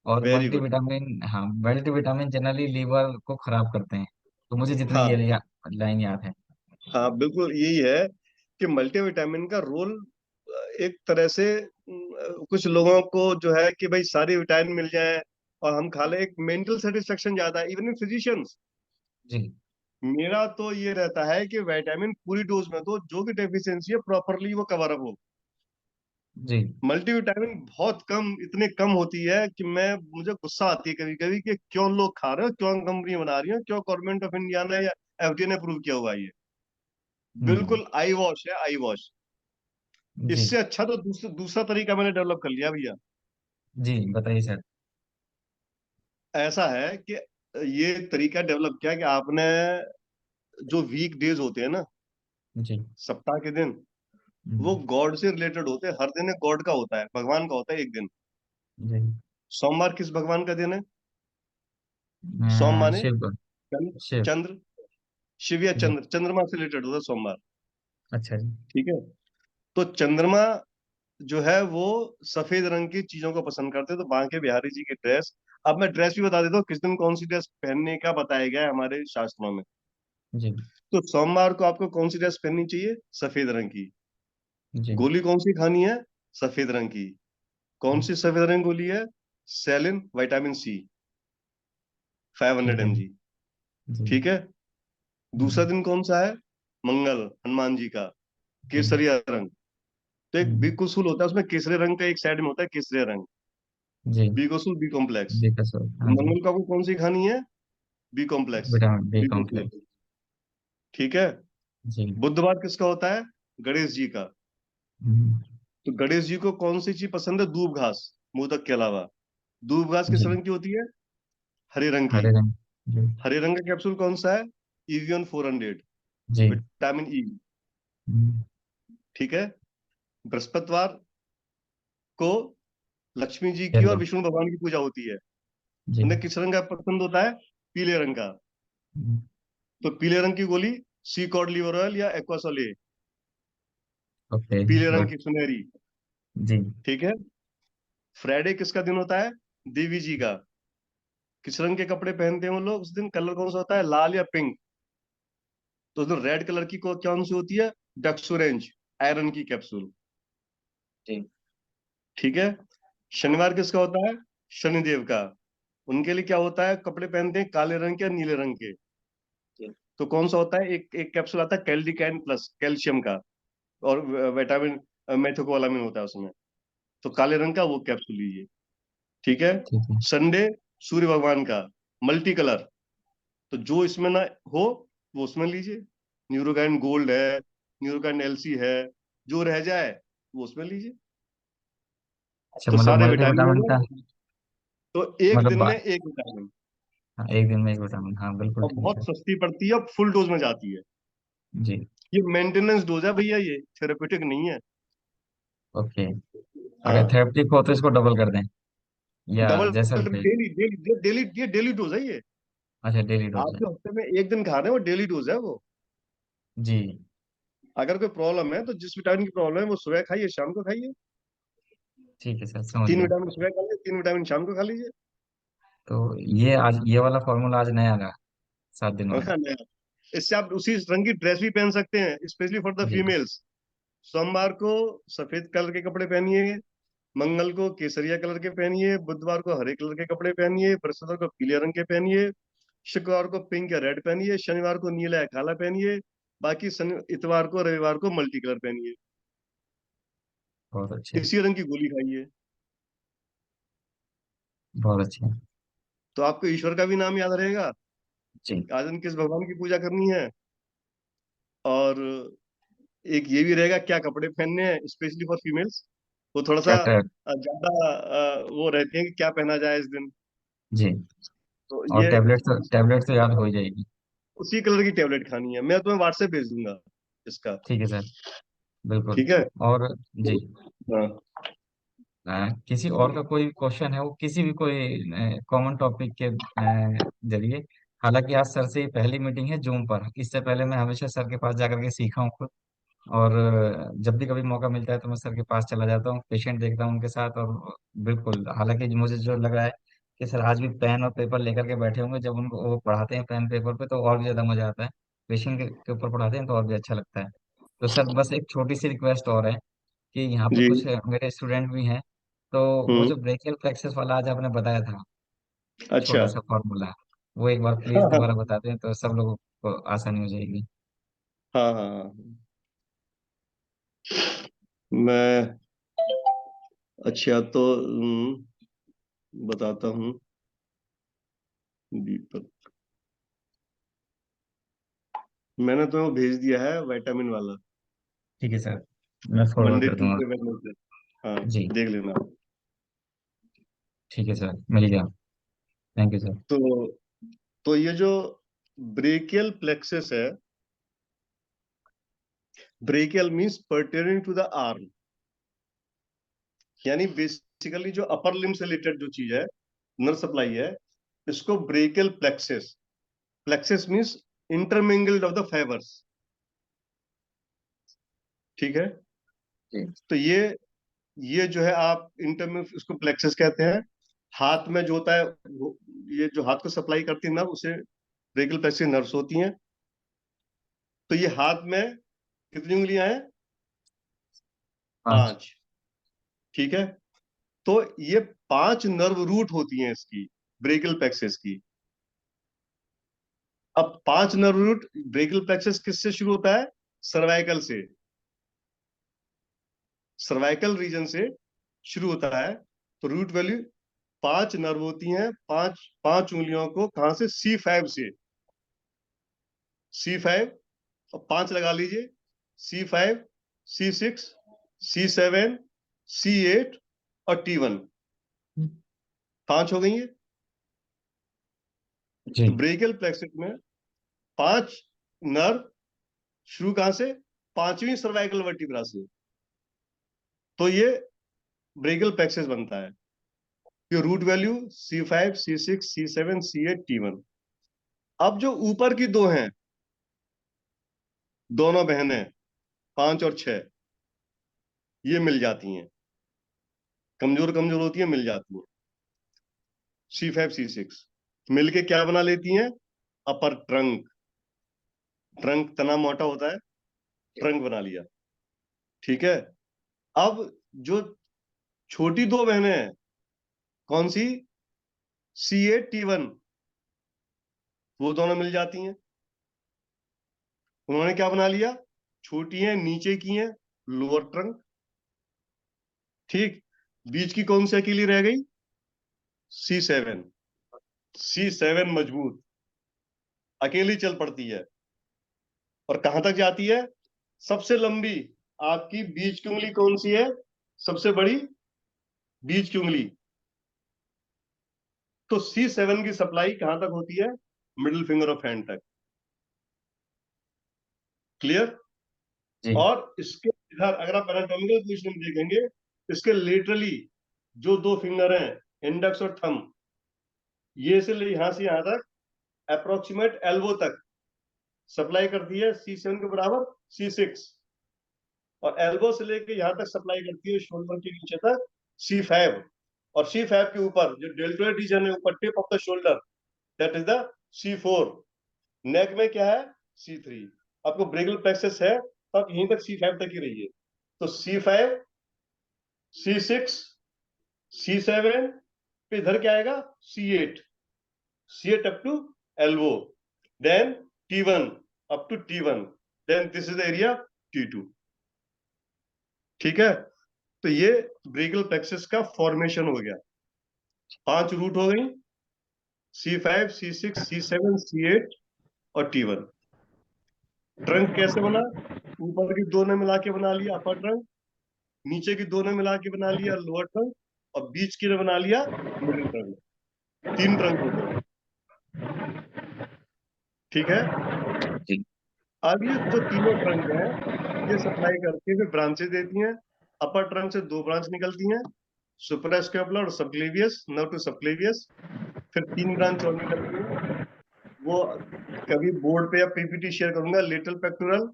[SPEAKER 2] और
[SPEAKER 1] वेरी गुड।
[SPEAKER 2] मल्टीविटामिन, हाँ, मल्टीविटामिन जनरली लीवर को खराब करते हैं। तो मुझे जितनी
[SPEAKER 1] हाँ
[SPEAKER 2] ये लाइन याद है।
[SPEAKER 1] हाँ, बिल्कुल यही है कि मल्टीविटामिन का रोल एक तरह से कुछ लोगों को जो है कि भाई सारी विटामिन मिल जाए और हम खा ले, एक मेंटल सेटिस्फेक्शन ज्यादा है इवन इन फिजिशियंस।
[SPEAKER 2] जी
[SPEAKER 1] मेरा तो ये रहता है कि विटामिन पूरी डोज में दो, जो भी डेफिशिएंसी है प्रॉपरली वो कवर अप हो।
[SPEAKER 2] जी।
[SPEAKER 1] मल्टीविटामिन बहुत कम, इतने कम होती है कि मैं मुझे गुस्सा आती है कभी कभी कि क्यों लोग खा रहे हो, क्यों कंपनी बना रही हो, क्यों गवर्नमेंट ऑफ इंडिया ने या एफडीए ने अप्रूव किया हुआ है ये।
[SPEAKER 2] हम्म।
[SPEAKER 1] बिल्कुल आई वॉश है, आई वॉश।
[SPEAKER 2] जी
[SPEAKER 1] इससे अच्छा तो दूसरा दूसरा तरीका मैंने डेवलप कर लिया भैया।
[SPEAKER 2] जी बताइए सर।
[SPEAKER 1] ऐसा है कि ये तरीका डेवलप किया कि आपने, जो वीक डेज होते हैं ना,
[SPEAKER 2] जी
[SPEAKER 1] सप्ताह के दिन, वो
[SPEAKER 2] हम्म,
[SPEAKER 1] गॉड से रिलेटेड होते हैं, हर दिन एक गॉड का होता है, भगवान का होता है एक दिन।
[SPEAKER 2] जी।
[SPEAKER 1] सोमवार किस भगवान का दिन है? सोम माने
[SPEAKER 2] शिव को।
[SPEAKER 1] चंद्र।
[SPEAKER 2] शिव।
[SPEAKER 1] चंद्र, शिव या
[SPEAKER 2] जी।
[SPEAKER 1] चंद्र, चंद्रमा से रिलेटेड होता है सोमवार।
[SPEAKER 2] अच्छा जी।
[SPEAKER 1] ठीक है। तो चंद्रमा जो है वो सफेद रंग की चीजों को पसंद करते हैं, तो बांके बिहारी जी की ड्रेस, अब मैं ड्रेस भी बता देता हूँ किस दिन कौन सी ड्रेस पहनने का बताया गया है हमारे शास्त्रों में।
[SPEAKER 2] जी
[SPEAKER 1] तो सोमवार को आपको कौन सी ड्रेस पहननी चाहिए? सफेद रंग की।
[SPEAKER 2] जी।
[SPEAKER 1] गोली कौन सी खानी है? सफेद रंग की। कौन सी सफेद रंग गोली है? सेलिन विटामिन सी, 500
[SPEAKER 2] ठीक है।
[SPEAKER 1] mg।
[SPEAKER 2] जी।
[SPEAKER 1] ठीक है। दूसरा
[SPEAKER 2] हम्म,
[SPEAKER 1] दिन कौन सा है? मंगल, हनुमान जी का,
[SPEAKER 2] जी।
[SPEAKER 1] केसरिया रंग। तो एक बी
[SPEAKER 2] हम्म,
[SPEAKER 1] कुसुल होता है, उसमें केसरी रंग का एक साइड में होता है केसरिया रंग,
[SPEAKER 2] जी।
[SPEAKER 1] बी कुसुल, बी कॉम्प्लेक्स।
[SPEAKER 2] जी कसो,
[SPEAKER 1] तो
[SPEAKER 2] हाँ जी।
[SPEAKER 1] मंगल को आपको कौन सी खानी है? B complex,
[SPEAKER 2] vitamin B
[SPEAKER 1] B
[SPEAKER 2] complex.
[SPEAKER 1] Complex. ठीक है।
[SPEAKER 2] जी।
[SPEAKER 1] बुधवार किसका होता है? गणेश जी का।
[SPEAKER 2] हम्म,
[SPEAKER 1] तो गणेश जी को कौन सी चीज पसंद है? दूब घास, मोदक के अलावा। दूब घास किस
[SPEAKER 2] जी।
[SPEAKER 1] रंग की होती है? हरे रंग की।
[SPEAKER 2] हरे रंग। जी।
[SPEAKER 1] हरे रंग का कैप्सूल कौन सा है? ईवीएन 400,
[SPEAKER 2] जी।
[SPEAKER 1] Vitamin E.
[SPEAKER 2] हम्म,
[SPEAKER 1] ठीक है। बृहस्पतिवार को लक्ष्मी जी की और
[SPEAKER 2] येलो।
[SPEAKER 1] विष्णु भगवान की पूजा होती है।
[SPEAKER 2] जी।
[SPEAKER 1] उन्हें किस रंग का पसंद होता है? पीले रंग का।
[SPEAKER 2] हम्म,
[SPEAKER 1] तो पीले रंग की गोली सी कॉड लिवर ऑयल या एक्वासोल ए,
[SPEAKER 2] ओके।
[SPEAKER 1] पीले रंग
[SPEAKER 2] गुड।
[SPEAKER 1] की सुनहरी।
[SPEAKER 2] जी।
[SPEAKER 1] ठीक है। फ्राइडे किसका दिन होता है? देवी जी का। किस रंग के कपड़े पहनते हैं वो लोग उस दिन? कलर कौन सा होता है? लाल या पिंक? तो उस दिन रेड कलर की कौन सी होती है? डक्सोरेंज, आयरन की कैप्सूल।
[SPEAKER 2] जी।
[SPEAKER 1] ठीक है। शनिवार किसका होता है? शनिदेव का। उनके लिए क्या होता है? कपड़े पहनते हैं काले रंग के या नीले रंग के।
[SPEAKER 2] जी।
[SPEAKER 1] तो कौन सा होता है? एक एक कैप्सूल आता है कैल्डिकैन प्लस, कैल्शियम का, और विटामिन मेथोकोलामिन होता है उसमें। तो काले रंग का वो कैप्सूल लीजिए। ठीक है।
[SPEAKER 2] ठीक है।
[SPEAKER 1] संडे सूर्य भगवान का, मल्टी कलर। तो जो इसमें ना हो वो उसमें लीजिए। न्यूरोकाइन गोल्ड है, न्यूरोकाइन एलसी है, जो रह जाए वो उसमें लीजिए।
[SPEAKER 2] अच्छा,
[SPEAKER 1] तो
[SPEAKER 2] मतलब
[SPEAKER 1] सारे विटामिन हो
[SPEAKER 2] मल्टीविटामिन का।
[SPEAKER 1] गए। तो एक
[SPEAKER 2] मतलब
[SPEAKER 1] दिन में एक विटामिन।
[SPEAKER 2] हाँ, एक दिन में एक विटामिन, हाँ बिल्कुल
[SPEAKER 1] और
[SPEAKER 2] ठीक
[SPEAKER 1] बहुत
[SPEAKER 2] है।
[SPEAKER 1] सस्ती पड़ती है, और फुल डोज में जाती है।
[SPEAKER 2] जी।
[SPEAKER 1] ये मेंटेनेंस डोज है भैया, ये थेरेपेटिक नहीं है।
[SPEAKER 2] ओके। अगर
[SPEAKER 1] हाँ।
[SPEAKER 2] थेरेप्टिक हो तो इसको डबल कर दें, या
[SPEAKER 1] डबल,
[SPEAKER 2] जैसा भी चाहिए?
[SPEAKER 1] डेली डेली डेली, ये डेली डोज है ये।
[SPEAKER 2] अच्छा, डेली डोज
[SPEAKER 1] आप
[SPEAKER 2] है।
[SPEAKER 1] जो हफ्ते में एक दिन खा रहे हैं वो डेली डोज है वो।
[SPEAKER 2] जी।
[SPEAKER 1] अगर कोई प्रॉब्लम है तो जिस विटामिन की प्रॉब्लम है वो सुबह खाइए, शाम को खाइए।
[SPEAKER 2] ठीक है सर, समझ
[SPEAKER 1] तीन
[SPEAKER 2] गया।
[SPEAKER 1] विटामिन सुबह खा लीजिए, तीन विटामिन शाम को खा लीजिए।
[SPEAKER 2] तो ये आज ये वाला फॉर्मूला आज नया लगा, 7 दिन वाला।
[SPEAKER 1] हाँ, नया। इससे आप उसी रंग की ड्रेस भी पहन सकते हैं, स्पेशली फॉर द
[SPEAKER 2] जी।
[SPEAKER 1] फीमेल्स। सोमवार को सफेद कलर के कपड़े पहनिए, मंगल को केसरिया कलर के पहनिए, बुधवार को हरे कलर के कपड़े पहनिए, बृहस्पतिवार को पीले रंग के पहनिए, शुक्रवार को पिंक या रेड पहनिए, शनिवार को नीला या काला पहनिए, बाकी इतवार को रविवार को मल्टी कलर पहनिए।
[SPEAKER 2] बहुत अच्छे।
[SPEAKER 1] इसी रंग की गोली खाइए।
[SPEAKER 2] बहुत अच्छे।
[SPEAKER 1] तो आपको ईश्वर का भी नाम याद रहेगा,
[SPEAKER 2] जी।
[SPEAKER 1] आज दिन किस भगवान की पूजा करनी है, और एक ये भी रहेगा क्या कपड़े पहनने हैं, स्पेशली फॉर फीमेल्स। वो थोड़ा सा
[SPEAKER 2] क्या कर।
[SPEAKER 1] ज्यादा वो रहते हैं कि क्या पहना जाए इस दिन।
[SPEAKER 2] जी।
[SPEAKER 1] तो
[SPEAKER 2] और
[SPEAKER 1] ये
[SPEAKER 2] टैबलेट तो याद हो ही जाएगी।
[SPEAKER 1] उसी कलर की टेबलेट खानी है। मैं तुम्हें व्हाट्सएप भेज दूंगा इसका।
[SPEAKER 2] ठीक है सर, बिल्कुल।
[SPEAKER 1] ठीक है।
[SPEAKER 2] और जी,
[SPEAKER 1] हाँ।
[SPEAKER 2] किसी और का कोई क्वेश्चन है, वो किसी भी कोई कॉमन टॉपिक के जरिए। हालांकि आज सर से ही पहली मीटिंग है जूम पर, इससे पहले मैं हमेशा सर के पास जाकर के सीखा हूँ खुद। और जब भी कभी मौका मिलता है तो मैं सर के पास चला जाता हूँ, पेशेंट देखता हूँ उनके साथ। और बिल्कुल, हालांकि मुझे जो लग रहा है कि सर आज भी पेन और पेपर लेकर के बैठे होंगे, जब उनको वो पढ़ाते हैं पेन पेपर पे तो और भी ज्यादा मजा आता है। पेशेंट के ऊपर पढ़ाते हैं तो और भी अच्छा लगता है। तो सर बस एक छोटी सी रिक्वेस्ट और है कि यहाँ पे
[SPEAKER 1] जी।
[SPEAKER 2] कुछ मेरे स्टूडेंट भी हैं। तो वो
[SPEAKER 1] हम्म।
[SPEAKER 2] जो ब्रेकियल फ्लेक्सस वाला आज आपने बताया था,
[SPEAKER 1] अच्छा।
[SPEAKER 2] छोटा सा फॉर्मूला, वो एक बार प्लीज
[SPEAKER 1] हाँ
[SPEAKER 2] दोबारा
[SPEAKER 1] हाँ
[SPEAKER 2] बता दें तो सब लोगों को आसानी हो जाएगी।
[SPEAKER 1] हाँ हाँ हाँ। मैं, अच्छा तो बताता हूँ। दीपक, मैंने तुम्हें भेज दिया है विटामिन वाला,
[SPEAKER 2] ठीक है सर, मैं फॉरवर्ड
[SPEAKER 1] मंडे
[SPEAKER 2] कर दूंगा।
[SPEAKER 1] Tuesday Wednesday. हाँ,
[SPEAKER 2] जी।
[SPEAKER 1] देख लेना।
[SPEAKER 2] ठीक है सर, मिल गया। Thank you sir.
[SPEAKER 1] तो ये जो ब्रेकियल प्लेक्सस है, brachial means pertaining to the arm, यानी बेसिकली जो अपर लिम्ब से रिलेटेड जो चीज है, नर्व सप्लाई है, इसको brachial plexus, plexus means intermingled of the fibres. ठीक है।
[SPEAKER 2] जी।
[SPEAKER 1] तो ये जो है आप इंटर में इसको प्लेक्सस कहते हैं। हाथ में जो होता है ये जो हाथ को सप्लाई करती है नर्व, उसे ब्रेकियल प्लेक्सस नर्व्स होती हैं। तो ये हाथ में कितनी उंगलियां हैं?
[SPEAKER 2] 5।
[SPEAKER 1] 5। ठीक है। तो ये 5 नर्व रूट होती हैं इसकी, ब्रेकियल प्लेक्सस की। अब 5 नर्व रूट, ब्रेकियल प्लेक्सस किससे शुरू होता है? सर्वाइकल से, सर्वाइकल रीजन से शुरू होता है। तो रूट वैल्यू 5 नर्व होती हैं, 5 5 उंगलियों को कहां से? C5 से। C5, और 5 लगा लीजिए। C5, C6, C7, C8 और T1, 5 हो गई है। तो
[SPEAKER 2] जी।
[SPEAKER 1] ब्रेकियल प्लेक्सस में 5 नर्व शुरू कहां से? पांचवी सर्वाइकल वर्टिब्रा से। तो ये ब्रेकियल प्लेक्सस बनता है। ये root value C5, C6, C7, C8, T1। अब जो ऊपर की दो हैं, दोनों बहनें 5 और 6, ये मिल जाती हैं, कमजोर कमजोर होती हैं, मिल जाती हैं। C5, C6 मिलके क्या बना लेती हैं? अपर ट्रंक। ट्रंक तना मोटा होता है, ट्रंक बना लिया। ठीक है। अब जो छोटी दो बहनें हैं, कौन सी? C8, T1, वो दोनों मिल जाती हैं। उन्होंने क्या बना लिया? छोटी हैं, नीचे की हैं, लोअर ट्रंक। ठीक। बीच की कौन सी अकेली रह गई? C7। C7 मजबूत, अकेली चल पड़ती है। और कहां तक जाती है? सबसे लंबी आपकी बीच की उंगली कौन सी है? सबसे बड़ी बीच की उंगली। तो C7 की सप्लाई कहां तक होती है? मिडिल फिंगर ऑफ हैंड तक। क्लियर?
[SPEAKER 2] जी।
[SPEAKER 1] और इसके इधर अगर आप एनाटॉमिकल पोजीशन देखेंगे, इसके लिटरली जो दो फिंगर हैं, इंडेक्स और थंब, ये से यहां तक अप्रोक्सीमेट एल्बो तक सप्लाई करती है C7 के बराबर C6। और एल्बो से लेके यहां तक सप्लाई करती है शोल्डर के नीचे तक C5। और C5 के ऊपर जो डेल्टोइड रीजन है, ऊपर tip of the shoulder, that is the C4। नेक में क्या है? C3। आपको ब्रेकियल प्लेक्सस है तो आप यहीं तक C5 तक ही रहिए। तो C5, C6, C7 पे इधर क्या आएगा? C8। C8 up to elbow, then T1 up to T1, then this is the area T2। ठीक है। तो ये ब्रेकियल प्लेक्सस का फॉर्मेशन हो गया। 5 रूट हो गई, C5, C6, C7, C8 और T1। ट्रंक कैसे बना? ऊपर की दो ने मिला के बना लिया अपर ट्रंक, नीचे की दो ने मिला के बना लिया लोअर ट्रंक, और बीच की ने बना लिया मिडिल ट्रंक। 3 ट्रंक हो गए। ठीक है।
[SPEAKER 2] जी।
[SPEAKER 1] अब ये जो तीनों ट्रंक हैं, ये सप्लाई करके फिर ब्रांचेस देती हैं। अपर ट्रंक से 2 ब्रांच निकलती हैं, सुप्रास्कैपुलर और सबक्लेवियस, नर्व टू सबक्लेवियस। फिर 3 ब्रांच और निकलती हैं, वो कभी बोर्ड पे या पीपीटी शेयर करूंगा। Lateral pectoral,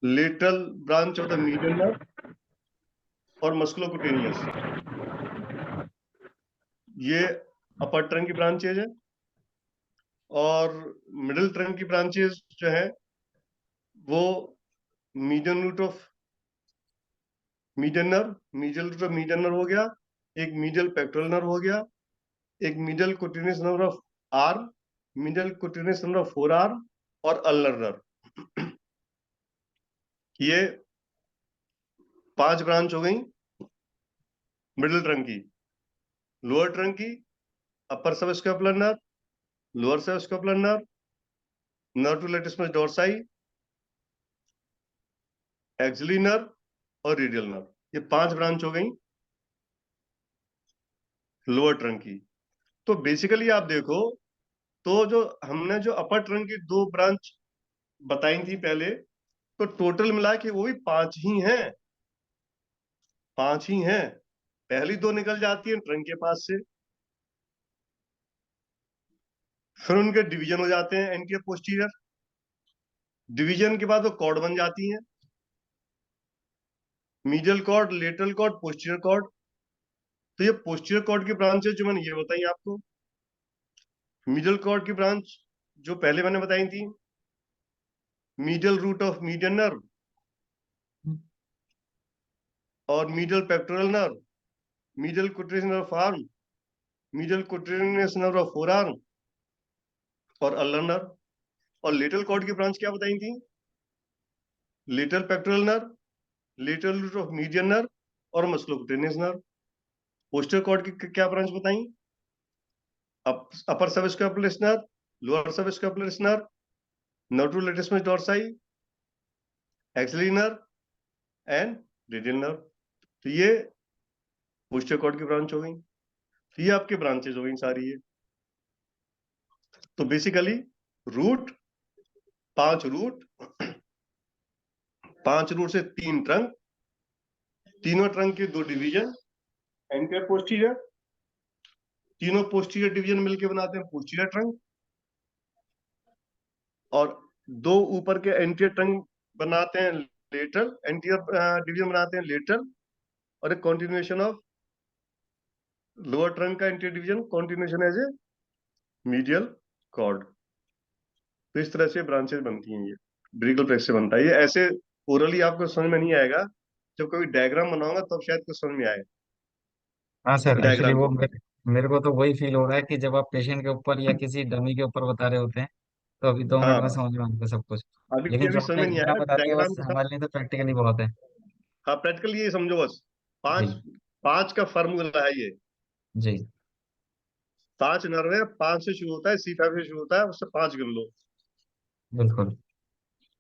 [SPEAKER 1] lateral branch of the median nerve, और मस्कुलोकुटेनियस। ये अपर ट्रंक की ब्रांचेज है। और मिडिल ट्रंक की ब्रांचेज जो है, वो median root of median nerve, medial root of median nerve हो गया, एक मीडियल पेक्टोरल नर्व हो गया, एक medial cutaneous nerve of arm, medial cutaneous nerve of forearm, और अल्नर नर्व। ये 5 ब्रांच हो गई मिडिल ट्रंक की। लोअर ट्रंक की upper subscapular nerve, lower subscapular nerve, nerve to latissimus dorsi, axillary nerve और रेडियल नर्व। ये 5 ब्रांच हो गई लोअर ट्रंक की। तो बेसिकली आप देखो, तो जो हमने जो अपर ट्रंक की 2 ब्रांच बताई थी पहले, तो टोटल मिला के वो भी 5 ही हैं। 5 ही हैं। पहली 2 निकल जाती हैं ट्रंक के पास से, फिर उनके डिवीजन हो जाते हैं एंटीरियर पोस्टीरियर। डिवीजन के बाद वो कॉर्ड बन जाती हैं, medial cord, lateral cord, posterior cord. तो ये पोस्टीरियर कॉर्ड की ब्रांचेस जो मैंने ये बताई आपको। मीडियल कॉर्ड की ब्रांच जो पहले मैंने बताई थी, medial root of median nerve और medial pectoral nerve, medial cutaneous nerve of arm, medial cutaneous nerve of forearm, और अल्नर नर्व। और लेटरल कॉर्ड की ब्रांच क्या बताई थी? Lateral pectoral nerve, lateral root of median nerve और मस्कुलोकुटेनियस नर्व। पोस्टीरियर कॉर्ड की क्या ब्रांच बताई? Upper subscapular nerve, lower subscapular nerve, nerve to latissimus dorsi, axillary nerve and radial nerve. तो ये पोस्टीरियर कॉर्ड की ब्रांच हो गई। तो ये आपकी ब्रांचेज हो गई सारी ये। तो बेसिकली रूट, 5 रूट, 5 रूट से 3 ट्रंक, तीनों ट्रंक के 2 डिवीजन, एंटीरियर पोस्टीरियर, तीनों पोस्टीरियर डिवीजन मिलके बनाते हैं पोस्टीरियर ट्रंक, और दो ऊपर के एंटीरियर ट्रंक बनाते हैं लेटरल, एंटीरियर डिवीजन बनाते हैं लेटरल, और एक कॉन्टिन्यूएशन ऑफ लोअर ट्रंक का anterior division continuation as a medial cord. तो इस तरह से ब्रांचेस बनती हैं, ये ब्रिकल प्लेक्स से बनता है। ये ऐसे ओरली आपको समझ में नहीं आएगा, जब कभी डायग्राम बनाऊंगा तब शायद कुछ समझ में आए।
[SPEAKER 2] हाँ सर, एक्चुअली
[SPEAKER 1] डायग्राम
[SPEAKER 2] वो
[SPEAKER 1] के ऊपर।
[SPEAKER 2] मेरे को तो वही फील हो रहा है कि जब आप पेशेंट के ऊपर या किसी डमी के ऊपर बता रहे होते हैं तो अभी 2 मिनट में
[SPEAKER 1] हाँ,
[SPEAKER 2] समझ में आता है सब कुछ।
[SPEAKER 1] अभी
[SPEAKER 2] लेकिन जो
[SPEAKER 1] अभी समझ
[SPEAKER 2] आपने
[SPEAKER 1] में नहीं
[SPEAKER 2] यहाँ
[SPEAKER 1] आया
[SPEAKER 2] बता दिया
[SPEAKER 1] डायग्राम
[SPEAKER 2] बस
[SPEAKER 1] के साथ।
[SPEAKER 2] हमारे लिए तो प्रैक्टिकली बहुत है।
[SPEAKER 1] हाँ, प्रैक्टिकल ये समझो बस।
[SPEAKER 2] जी।
[SPEAKER 1] पांच, पांच का फार्मूला है ये।
[SPEAKER 2] जी।
[SPEAKER 1] 5 नर्व है, 5 से शुरू होता है, C5 से शुरू होता है, उससे 5 गिन लो।
[SPEAKER 2] बिल्कुल।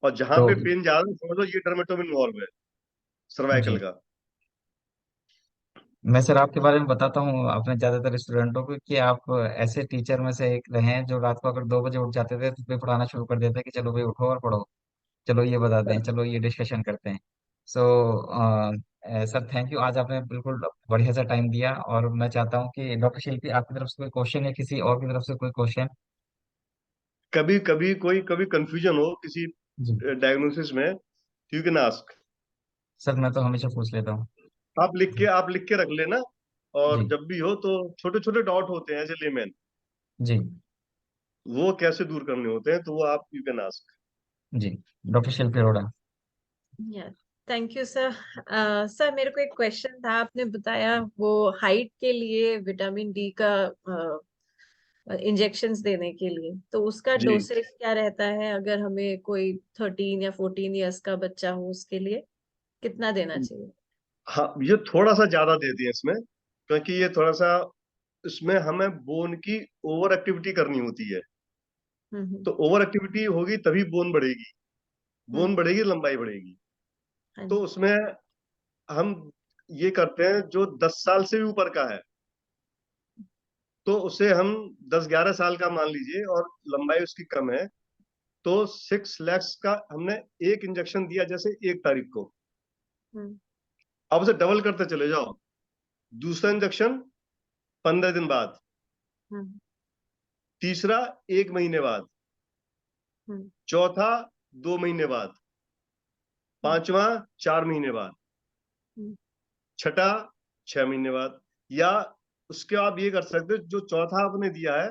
[SPEAKER 1] और जहां
[SPEAKER 2] तो
[SPEAKER 1] पे पेन ज्यादा है, समझ लो ये डर्मेटोम इन्वॉल्व है, सर्वाइकल
[SPEAKER 2] जी,
[SPEAKER 1] का।
[SPEAKER 2] मैं सर आपके बारे में बताता हूँ अपने ज्यादातर स्टूडेंटों को कि आप ऐसे टीचर में से एक रहे हैं जो रात को अगर 2 बजे उठ जाते थे तो फिर पढ़ाना शुरू कर देते कि चलो भाई उठो और पढ़ो, चलो ये बताते हैं, चलो ये डिस्कशन करते हैं। सो सर थैंक यू, आज आपने बिल्कुल बढ़िया सा टाइम दिया। और मैं चाहता हूँ कि डॉक्टर शिल्पी आपकी तरफ से कोई क्वेश्चन या किसी और की तरफ से कोई क्वेश्चन।
[SPEAKER 1] कभी कभी कोई कभी कंफ्यूजन हो किसी
[SPEAKER 2] जी।
[SPEAKER 1] डायग्नोसिस में, यू कैन आस्क।
[SPEAKER 2] सर मैं तो हमेशा पूछ लेता हूँ। जी।
[SPEAKER 1] आप लिख के रख लेना, और
[SPEAKER 2] जी।
[SPEAKER 1] जब भी हो तो छोटे छोटे डाउट होते हैं एज ए लेमैन,
[SPEAKER 2] जी।
[SPEAKER 1] वो कैसे दूर करने होते हैं, तो वो आप यू कैन आस्क।
[SPEAKER 2] जी। डॉक्टर शिल्पी अरोड़ा।
[SPEAKER 3] या थैंक यू सर। सर मेरे को एक क्वेश्चन था, आपने बताया वो हाइट के लिए विटामिन डी का इंजेक्शंस देने के लिए, तो उसका
[SPEAKER 1] जी,
[SPEAKER 3] डोसेज क्या रहता है? अगर हमें कोई 13 या 14 ईयर्स का बच्चा हो उसके लिए कितना देना चाहिए?
[SPEAKER 1] हाँ, ये थोड़ा सा ज्यादा देती है इसमें, क्योंकि ये थोड़ा सा, इसमें हमें बोन की ओवर एक्टिविटी करनी होती है।
[SPEAKER 3] हम्म।
[SPEAKER 1] तो ओवर एक्टिविटी होगी तभी बोन बढ़ेगी, बोन
[SPEAKER 3] हम्म।
[SPEAKER 1] बढ़ेगी लंबाई बढ़ेगी।
[SPEAKER 3] हाँ
[SPEAKER 1] तो
[SPEAKER 3] जी।
[SPEAKER 1] उसमें हम ये करते हैं, जो 10 साल से भी ऊपर का है तो उसे हम 10-11 साल का मान लीजिए, और लंबाई उसकी कम है, तो 6 लैक्स का हमने एक इंजेक्शन दिया जैसे 1 तारीख को,
[SPEAKER 3] हम्म।
[SPEAKER 1] अब उसे डबल करते चले जाओ। दूसरा इंजेक्शन 15 दिन बाद,
[SPEAKER 3] हम्म।
[SPEAKER 1] तीसरा 1 महीने बाद,
[SPEAKER 3] हम्म।
[SPEAKER 1] चौथा 2 महीने बाद,
[SPEAKER 3] हम्म।
[SPEAKER 1] पांचवा 4 महीने बाद,
[SPEAKER 3] हम्म।
[SPEAKER 1] छठा 6 महीने बाद। या उसके आप ये कर सकते हो, जो चौथा आपने दिया है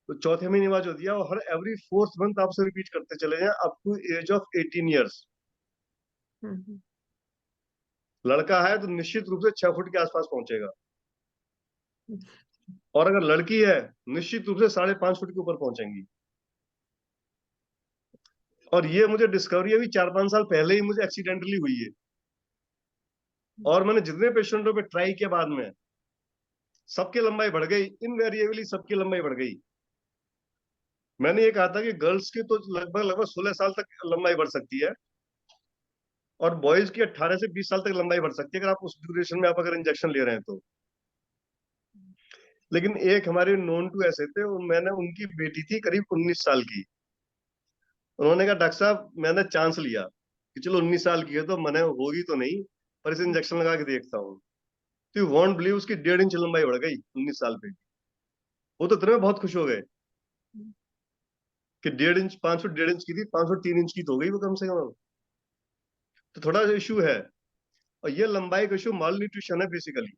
[SPEAKER 1] तो चौथे महीने बाद जो दिया, वो हर एवरी 4th मंथ आपसे रिपीट करते चले जाएं up to age of 18 years.
[SPEAKER 3] Hmm.
[SPEAKER 1] लड़का है तो निश्चित रूप से 6 फुट के आसपास पहुंचेगा,
[SPEAKER 3] हम्म।
[SPEAKER 1] और अगर लड़की है निश्चित रूप से 5.5 फुट के ऊपर पहुंचेंगी। और ये मुझे डिस्कवरी अभी 4-5 साल पहले ही मुझे एक्सीडेंटली हुई है, और मैंने जितने पेशेंटों पे ट्राई किया बाद में, सबकी लंबाई बढ़ गई, इनवेरिएबली सबकी लंबाई बढ़ गई। मैंने ये कहा था कि गर्ल्स की तो लगभग लगभग 16 साल तक लंबाई बढ़ सकती है, और बॉयज की 18 से 20 साल तक लंबाई बढ़ सकती है, अगर आप उस ड्यूरेशन में आप अगर इंजेक्शन ले रहे हैं तो। लेकिन एक हमारे नोन टू ऐसे थे, मैंने उनकी बेटी थी करीब 19 साल की, उन्होंने कहा डॉक्टर साहब मैंने चांस लिया कि चलो 19 साल की है तो मैंने होगी तो नहीं, पर इसे इंजेक्शन लगा के देखता हूँ। तो यू वॉन्ट बिलीव, उसकी 1.5 इंच लंबाई बढ़ गई 19 साल पे। वो तो इतने में बहुत खुश हो गए कि 1.5 इंच, 5 फुट 1.5 इंच की थी, 5 फुट 3 इंच की तो हो गई वो कम से कम। तो थोड़ा सा इशू है, और ये लंबाई का इशू माल न्यूट्रिशन है बेसिकली।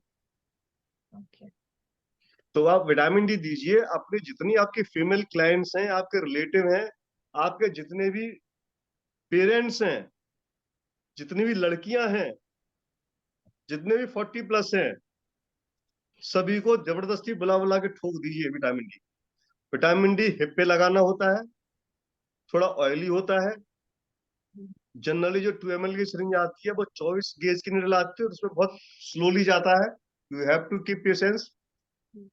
[SPEAKER 3] ओके।
[SPEAKER 1] तो आप विटामिन डी दीजिए, अपने जितनी आपकी फीमेल क्लाइंट्स हैं, आपके रिलेटिव हैं, आपके जितने भी पेरेंट्स हैं, जितनी भी लड़कियां हैं, जितने भी 40+ हैं, सभी को जबरदस्ती बुला बुला के ठोक दीजिए vitamin D. Vitamin D hip पे लगाना होता है, थोड़ा ऑयली होता है। जनरली जो 2 ml की सिरिंज आती है वो 24 गेज की निडल आती है, और उसमें बहुत स्लोली जाता है। You have to keep patience.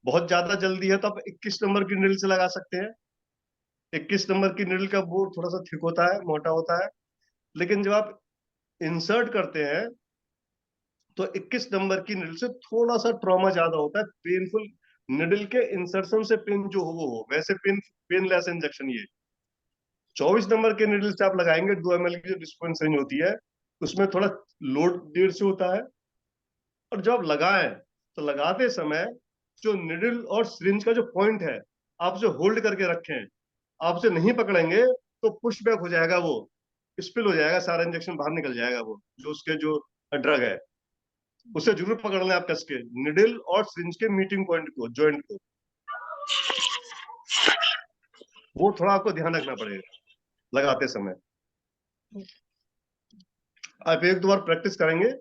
[SPEAKER 1] बहुत ज्यादा जल्दी है तो आप 21 नंबर की निडल से लगा सकते हैं। 21 नंबर की निडल का बोर्ड थोड़ा सा थिक होता है, मोटा होता है। लेकिन जब आप इंसर्ट करते हैं तो 21 नंबर की निडल से थोड़ा सा ट्रॉमा ज्यादा होता है, पेनफुल। निडल के इंसर्शन से पेन जो हो वो हो, वैसे पेनलेस इंजेक्शन ये। 24 नंबर के निडल से आप लगाएंगे, 2 ml की जो डिस्पेंस रेंज होती है, उसमें थोड़ा लोड देर से होता है, और जब लगाएं तो लगाते समय जो निडल और सिरिंज का जो पॉइंट है, आप उसे होल्ड करके रखें। आप उसे नहीं पकड़ेंगे तो पुश बैक हो जाएगा, वो स्पिल हो जाएगा, सारा इंजेक्शन बाहर निकल जाएगा, वो जो उसके जो ड्रग है। उसे जरूर पकड़ लें आप कस के, निडल और सिरिंज के मीटिंग पॉइंट को, जॉइंट को, वो थोड़ा आपको ध्यान रखना पड़ेगा लगाते समय। आप एक दो बार प्रैक्टिस करेंगे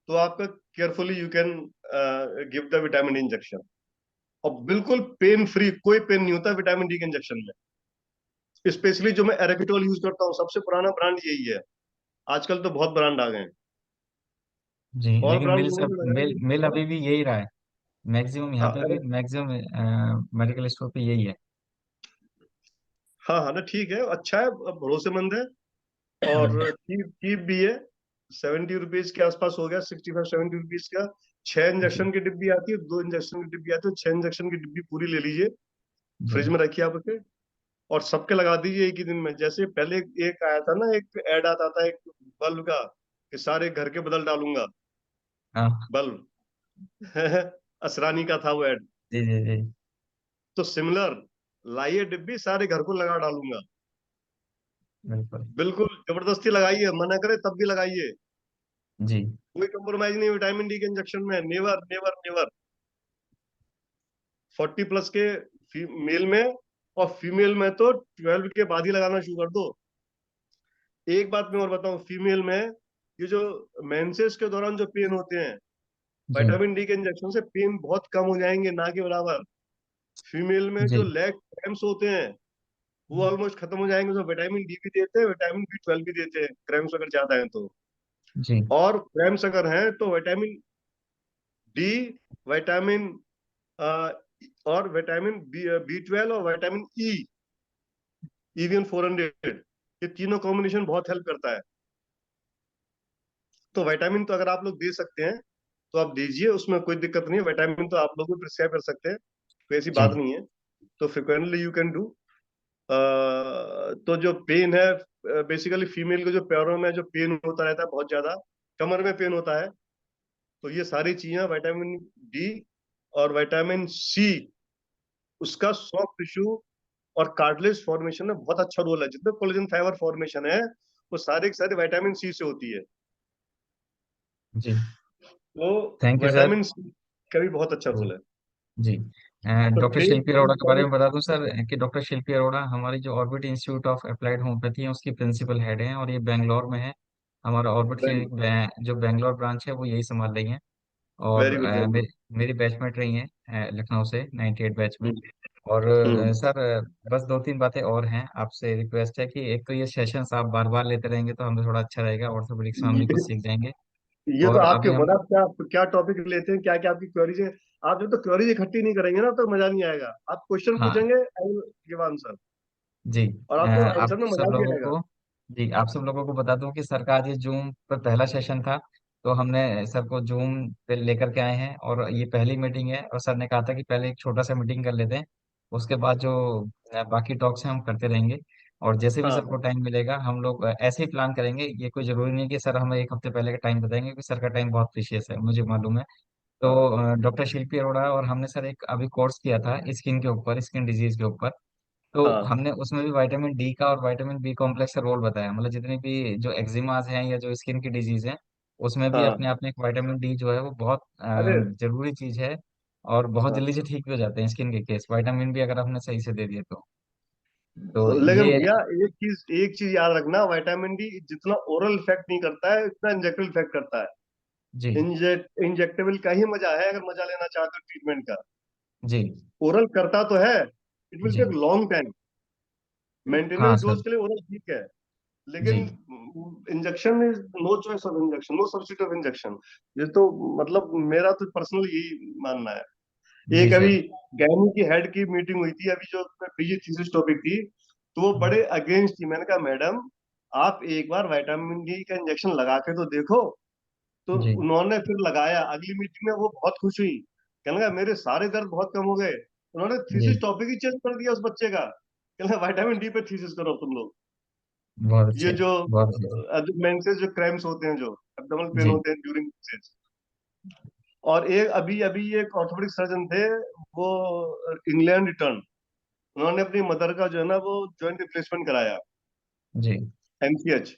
[SPEAKER 1] तो आपका carefully you can give the vitamin D injection. और बिल्कुल पेन फ्री, कोई पेन नहीं होता विटामिन डी के इंजेक्शन में। स्पेशली जो मैं एरेकिटोल यूज करता हूँ, सबसे पुराना ब्रांड यही है। आजकल तो बहुत ब्रांड आ गए हैं,
[SPEAKER 2] जी,
[SPEAKER 1] और
[SPEAKER 2] लेकिन
[SPEAKER 1] ब्रांड
[SPEAKER 2] मिल
[SPEAKER 1] लोगों
[SPEAKER 2] सब
[SPEAKER 1] ने लगाए
[SPEAKER 2] मिल
[SPEAKER 1] हैं।
[SPEAKER 2] मिल
[SPEAKER 1] हाँ,
[SPEAKER 2] अभी भी यही रहा है। मैक्सिमम यहाँ पे भी मैक्सिमम मेडिकल स्टोर पे यही है।
[SPEAKER 1] हाँ, हाँ ना, ठीक है, अच्छा है, भरोसेमंद है, और चीप भी है। 70 रुपीज के आसपास हो गया, 65-70 रुपीज का। 6 इंजेक्शन
[SPEAKER 2] जी
[SPEAKER 1] की डिब्बी आती है, 2 इंजेक्शन की डिब्बी आती है, 6 इंजेक्शन की डिब्बी पूरी ले लीजिए,
[SPEAKER 2] जी
[SPEAKER 1] फ्रिज में रखिए आप उसे, और सबके लगा दीजिए एक ही दिन में। जैसे पहले एक आया था ना, एक ऐड आता था एक बल्ब का, कि सारे घर के बदल डालूंगा
[SPEAKER 2] हाँ।
[SPEAKER 1] बल्ब। असरानी का था वो ऐड।
[SPEAKER 2] जी जी जी।
[SPEAKER 1] तो सिमिलर, लाइए डिब्बी, सारे घर को लगा डालूंगा।
[SPEAKER 2] बिल्कुल।
[SPEAKER 1] बिल्कुल जबरदस्ती लगाइए, मना करे तब भी लगाइए।
[SPEAKER 2] जी
[SPEAKER 1] कोई कंप्रोमाइज नहीं विटामिन डी के इंजेक्शन में, नेवर नेवर नेवर। 40 प्लस के मेल में, और फीमेल में तो 12 के बाद ही लगाना शुरू कर दो। एक बात मैं और बताऊं, फीमेल में ये जो मेंसेस के दौरान जो पेन होते हैं,
[SPEAKER 2] जी
[SPEAKER 1] विटामिन डी के इंजेक्शन से पेन बहुत कम हो जाएंगे, ना के बराबर। फीमेल में जो
[SPEAKER 2] जी
[SPEAKER 1] लेग क्रैम्प्स होते हैं, वो ऑलमोस्ट खत्म हो जाएंगे। तो विटामिन डी भी देते हैं, विटामिन बी 12 भी देते हैं, क्रैम्प्स अगर ज्यादा है तो।
[SPEAKER 2] जी
[SPEAKER 1] और क्रैम्प्स अगर हैं तो विटामिन डी, विटामिन और विटामिन बी 12 और विटामिन ई, EVN 400, ये तीनों कॉम्बिनेशन बहुत हेल्प करता है। तो विटामिन तो अगर आप लोग दे सकते हैं तो आप दीजिए, उसमें कोई दिक्कत नहीं है। विटामिन तो आप लोग भी प्रिस्क्राइब कर सकते हैं, कोई ऐसी
[SPEAKER 2] जी
[SPEAKER 1] बात नहीं है। तो फ्रिक्वेंटली यू कैन डू। तो जो पेन है, बेसिकली फीमेल के जो पैरों में जो पेन होता रहता है बहुत ज्यादा, कमर में पेन होता है, तो ये सारी चीजें विटामिन डी और विटामिन सी, उसका सॉफ्ट टिश्यू और कार्टिलेज फॉर्मेशन में बहुत अच्छा रोल है। जितने कोलेजन फाइबर फॉर्मेशन है, वो सारे के सारे विटामिन सी से होती है।
[SPEAKER 2] जी।
[SPEAKER 1] तो
[SPEAKER 2] thank you sir.
[SPEAKER 1] Vitamin C का भी बहुत अच्छा
[SPEAKER 2] जी
[SPEAKER 1] रोल है।
[SPEAKER 2] जी।
[SPEAKER 1] तो
[SPEAKER 2] डॉक्टर
[SPEAKER 1] टेक
[SPEAKER 2] शिल्पी अरोड़ा के बारे में बता दूं सर कि डॉक्टर शिल्पी अरोड़ा हमारी जो orbit institute of applied homeopathy है उसकी प्रिंसिपल हेड हैं, और ये बेंगलोर में है। हमारा ऑर्बिट
[SPEAKER 1] वेरी
[SPEAKER 2] की जो बेंगलोर ब्रांच है वो यही संभाल रही हैं। और
[SPEAKER 1] वेरी गुड, वेरी गुड।
[SPEAKER 2] मेरी बैचमेट रही हैं लखनऊ से 98 बैच में।
[SPEAKER 1] हम्म,
[SPEAKER 2] और
[SPEAKER 1] हम्म।
[SPEAKER 2] सर बस दो तीन बातें और हैं, आपसे रिक्वेस्ट है कि एक तो ये सेशंस आप बार बार लेते रहेंगे तो हमें थोड़ा अच्छा रहेगा, ऑर्थोपेडिक्स में हम भी कुछ सीख जाएंगे।
[SPEAKER 1] ये तो
[SPEAKER 2] और
[SPEAKER 1] आपके
[SPEAKER 2] अभी हम
[SPEAKER 1] ऊपर, आप क्या क्या टॉपिक लेते हैं, क्या क्या आपकी क्वेरीज है। आप जब तो क्वेरीज इकट्ठी नहीं करेंगे ना तो मजा नहीं आएगा। आप क्वेश्चन
[SPEAKER 2] हाँ
[SPEAKER 1] पूछेंगे, आई विल गिव आंसर,
[SPEAKER 2] जी।
[SPEAKER 1] और आपको
[SPEAKER 2] आप
[SPEAKER 1] आंसर में
[SPEAKER 2] सब
[SPEAKER 1] मजा भी
[SPEAKER 2] लोगों
[SPEAKER 1] आएगा।
[SPEAKER 2] को जी आप सब लोगों को बता दूं कि सर का आज ये जूम पर पहला सेशन था, तो हमने सर को जूम पे लेकर के आए हैं, और ये पहली मीटिंग है, और सर ने कहा था कि पहले एक छोटा सा मीटिंग कर लेते हैं, उसके बाद जो बाकी टॉक्स हैं हम करते रहेंगे। और जैसे भी
[SPEAKER 1] हाँ,
[SPEAKER 2] सर को
[SPEAKER 1] हाँ,
[SPEAKER 2] टाइम मिलेगा हम लोग ऐसे ही प्लान करेंगे, ये कोई जरूरी नहीं कि सर हमें एक हफ्ते पहले का टाइम बताएंगे, क्योंकि सर का टाइम बहुत प्रीशियस है, मुझे मालूम है। तो डॉक्टर शिल्पी अरोड़ा और हमने सर एक अभी कोर्स किया था स्किन के ऊपर, स्किन डिजीज के ऊपर। तो
[SPEAKER 1] हाँ,
[SPEAKER 2] हमने उसमें भी विटामिन डी का और विटामिन बी कॉम्प्लेक्स का रोल बताया, मतलब जितनी भी जो एक्जिमाज हैं या जो स्किन की डिजीज हैं, उसमें भी अपने
[SPEAKER 1] हाँ।
[SPEAKER 2] आप में एक विटामिन डी जो है वो बहुत
[SPEAKER 1] अरे,
[SPEAKER 2] जरूरी चीज है। और बहुत
[SPEAKER 1] हाँ।
[SPEAKER 2] जल्दी से ठीक भी हो जाते हैं स्किन के केस, विटामिन बी अगर हमने सही से दे दिए तो
[SPEAKER 1] लेकिन
[SPEAKER 2] ये।
[SPEAKER 1] भैया, एक चीज याद रखना, विटामिन डी जितना ओरल इफेक्ट नहीं करता है, उतना इंजेक्टेबल इफेक्ट करता
[SPEAKER 2] जी
[SPEAKER 1] है। इंजेक्टेबल का ही मजा है, अगर मजा लेना चाहते हो ट्रीटमेंट का।
[SPEAKER 2] जी
[SPEAKER 1] ओरल करता तो है, इट विल
[SPEAKER 2] जी।
[SPEAKER 1] Take long time.
[SPEAKER 2] हाँ
[SPEAKER 1] मेंटेनेंस
[SPEAKER 2] सर।
[SPEAKER 1] डोज के लिए ओरल ठीक है, लेकिन
[SPEAKER 2] जी
[SPEAKER 1] injection is no choice of injection, no substitute of injection. ये तो मतलब मेरा तो पर्सनल यही मानना है।
[SPEAKER 2] जी
[SPEAKER 1] एक
[SPEAKER 2] सर।
[SPEAKER 1] अभी गैनी की हेड की मीटिंग हुई थी, अभी जो पीजी थीसिस टॉपिक थी, तो वो बड़े अगेंस्ट थी। मैंने कहा मैडम, आप एक बार विटामिन डी का इंजेक्शन लगा के तो देखो। तो
[SPEAKER 2] जी
[SPEAKER 1] उन्होंने फिर लगाया, अगली मीटिंग में वो बहुत खुश हुई, कहने लगा मेरे सारे दर्द बहुत कम हो गए। उन्होंने
[SPEAKER 2] जी।
[SPEAKER 1] थीसिस टॉपिक ही चेंज कर दिया उस बच्चे का, कहने लगा विटामिन डी पे थीसिस करो तुम लोग।
[SPEAKER 2] बहुत
[SPEAKER 1] ये
[SPEAKER 2] अच्छे।
[SPEAKER 1] जो
[SPEAKER 2] बहुत अच्छे।
[SPEAKER 1] मेंसेस जो क्रैम्प्स होते हैं, जो एब्डोमिनल पेन
[SPEAKER 2] जी
[SPEAKER 1] होते हैं ड्यूरिंग मेंसेस, और एक अभी अभी एक ऑर्थोपेडिक सर्जन थे, वो इंग्लैंड रिटर्न, उन्होंने अपनी मदर का जो है ना वो जॉइंट रिप्लेसमेंट कराया,
[SPEAKER 2] जी।
[SPEAKER 1] एमसीएच।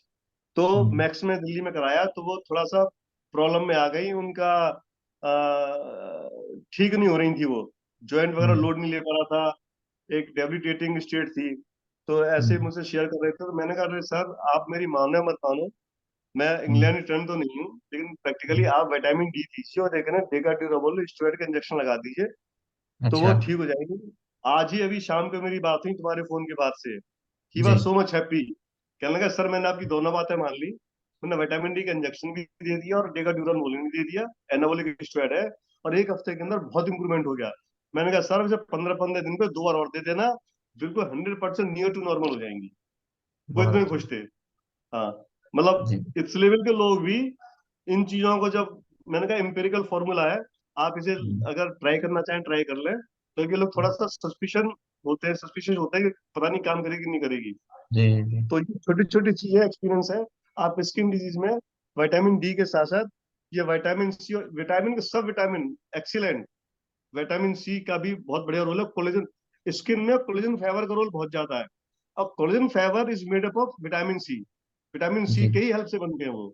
[SPEAKER 1] तो
[SPEAKER 2] हम्म।
[SPEAKER 1] मैक्स में दिल्ली में कराया, तो वो थोड़ा सा प्रॉब्लम में आ गई उनका, ठीक नहीं हो रही थी वो, जॉइंट वगैरह
[SPEAKER 2] हम्म।
[SPEAKER 1] लोड नहीं ले पा रहा था, एक डेबिलिटेटिंग स्टेट थी। तो ऐसे
[SPEAKER 2] हम्म।
[SPEAKER 1] मुझसे शेयर कर रहे थे, तो मैंने कहा, अरे सर आप मेरी मानो या मत मानो, मैं
[SPEAKER 2] हम्म।
[SPEAKER 1] इंग्लैंड रिटर्न तो नहीं हूँ, लेकिन प्रैक्टिकली
[SPEAKER 2] हम्म।
[SPEAKER 1] आप विटामिन डी दीजिए और एक है ना डेकाड्यूराबोल स्टेरॉइड का इंजेक्शन लगा दीजिए, तो वो
[SPEAKER 2] अच्छा।
[SPEAKER 1] ठीक हो जाएगी। आज ही अभी शाम को मेरी बात हुई तुम्हारे फोन के बाद से, ही
[SPEAKER 2] जी।
[SPEAKER 1] Was so much happy. कहने लगा सर मैंने आपकी दोनों बातें मान ली, मैंने विटामिन डी का इंजेक्शन भी दे दिया और डेकाड्यूराबोल भी दे दिया, एनाबोलिक स्टेरॉइड है, और एक हफ्ते के अंदर बहुत इंप्रूवमेंट हो गया। मैंने कहा सर मुझे 15-15 दिन पे 2 बार और दे देना, बिल्कुल 100% नियर टू नॉर्मल हो जाएंगी। वो
[SPEAKER 2] बहुत
[SPEAKER 1] इतने
[SPEAKER 2] अच्छा।
[SPEAKER 1] खुश थे। हाँ, मतलब
[SPEAKER 2] जी।
[SPEAKER 1] इस लेवल के लोग भी इन चीजों को, जब मैंने कहा एम्पिरिकल फॉर्मूला है, आप इसे
[SPEAKER 2] हम्म।
[SPEAKER 1] अगर ट्राई करना चाहें ट्राई कर लें, तो ये लोग थोड़ा सा सस्पिशन होते हैं, सस्पिशियस होता है कि पता नहीं काम करेगी नहीं करेगी।
[SPEAKER 2] जी। जी।
[SPEAKER 1] तो ये छोटी छोटी चीजें एक्सपीरियंस है। आप स्किन डिजीज में विटामिन डी के साथ साथ ये विटामिन सी, और विटामिन के सब विटामिन एक्सीलेंट, विटामिन सी का भी बहुत बढ़िया रोल है। कोलेजन, स्किन में कोलेजन फाइबर का रोल बहुत ज्यादा है। अब collagen fibre is made up of vitamin C, vitamin C
[SPEAKER 2] जी।
[SPEAKER 1] के ही हेल्प से बनते हैं वो।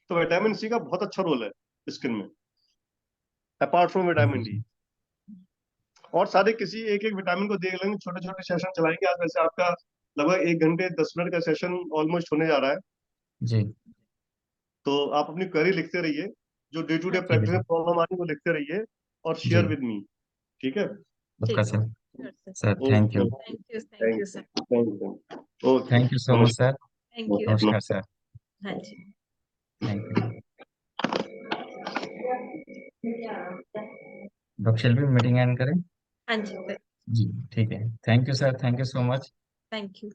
[SPEAKER 1] तो विटामिन सी का बहुत अच्छा रोल है स्किन में, अपार्ट फ्रॉम
[SPEAKER 2] बहुत
[SPEAKER 1] विटामिन डी।
[SPEAKER 2] अच्छा।
[SPEAKER 1] और सारे किसी एक एक विटामिन को देख लेंगे, छोटे छोटे सेशन चलाएंगे आज, वैसे आपका लगभग 1 घंटे 10 मिनट का सेशन ऑलमोस्ट होने जा रहा है।
[SPEAKER 2] जी।
[SPEAKER 1] तो आप अपनी क्वेरी लिखते रहिए, जो डे टू डे
[SPEAKER 3] हाँ
[SPEAKER 2] ठीक है
[SPEAKER 1] प्रैक्टिस में
[SPEAKER 2] सर।
[SPEAKER 1] प्रॉब्लम आ रही है वो लिखते रहिए, और शेयर
[SPEAKER 2] जी।
[SPEAKER 1] With me. ठीक है।
[SPEAKER 2] पक्का
[SPEAKER 3] ठीक है
[SPEAKER 2] sir.
[SPEAKER 3] sure, sir.
[SPEAKER 2] Sir thank
[SPEAKER 1] okay,
[SPEAKER 2] you.
[SPEAKER 3] Thank you sir.
[SPEAKER 1] Thank you, okay,
[SPEAKER 2] thank you so much
[SPEAKER 1] नमस्कार।
[SPEAKER 2] सर।
[SPEAKER 3] Thank you.
[SPEAKER 2] नमस्कार सर।
[SPEAKER 3] हाँ जी।
[SPEAKER 2] Thank you. Doctor Shilpi meeting end करें।
[SPEAKER 3] हाँ जी,
[SPEAKER 2] जी। ठीक है। Thank you sir. Thank you so much.
[SPEAKER 3] Thank you.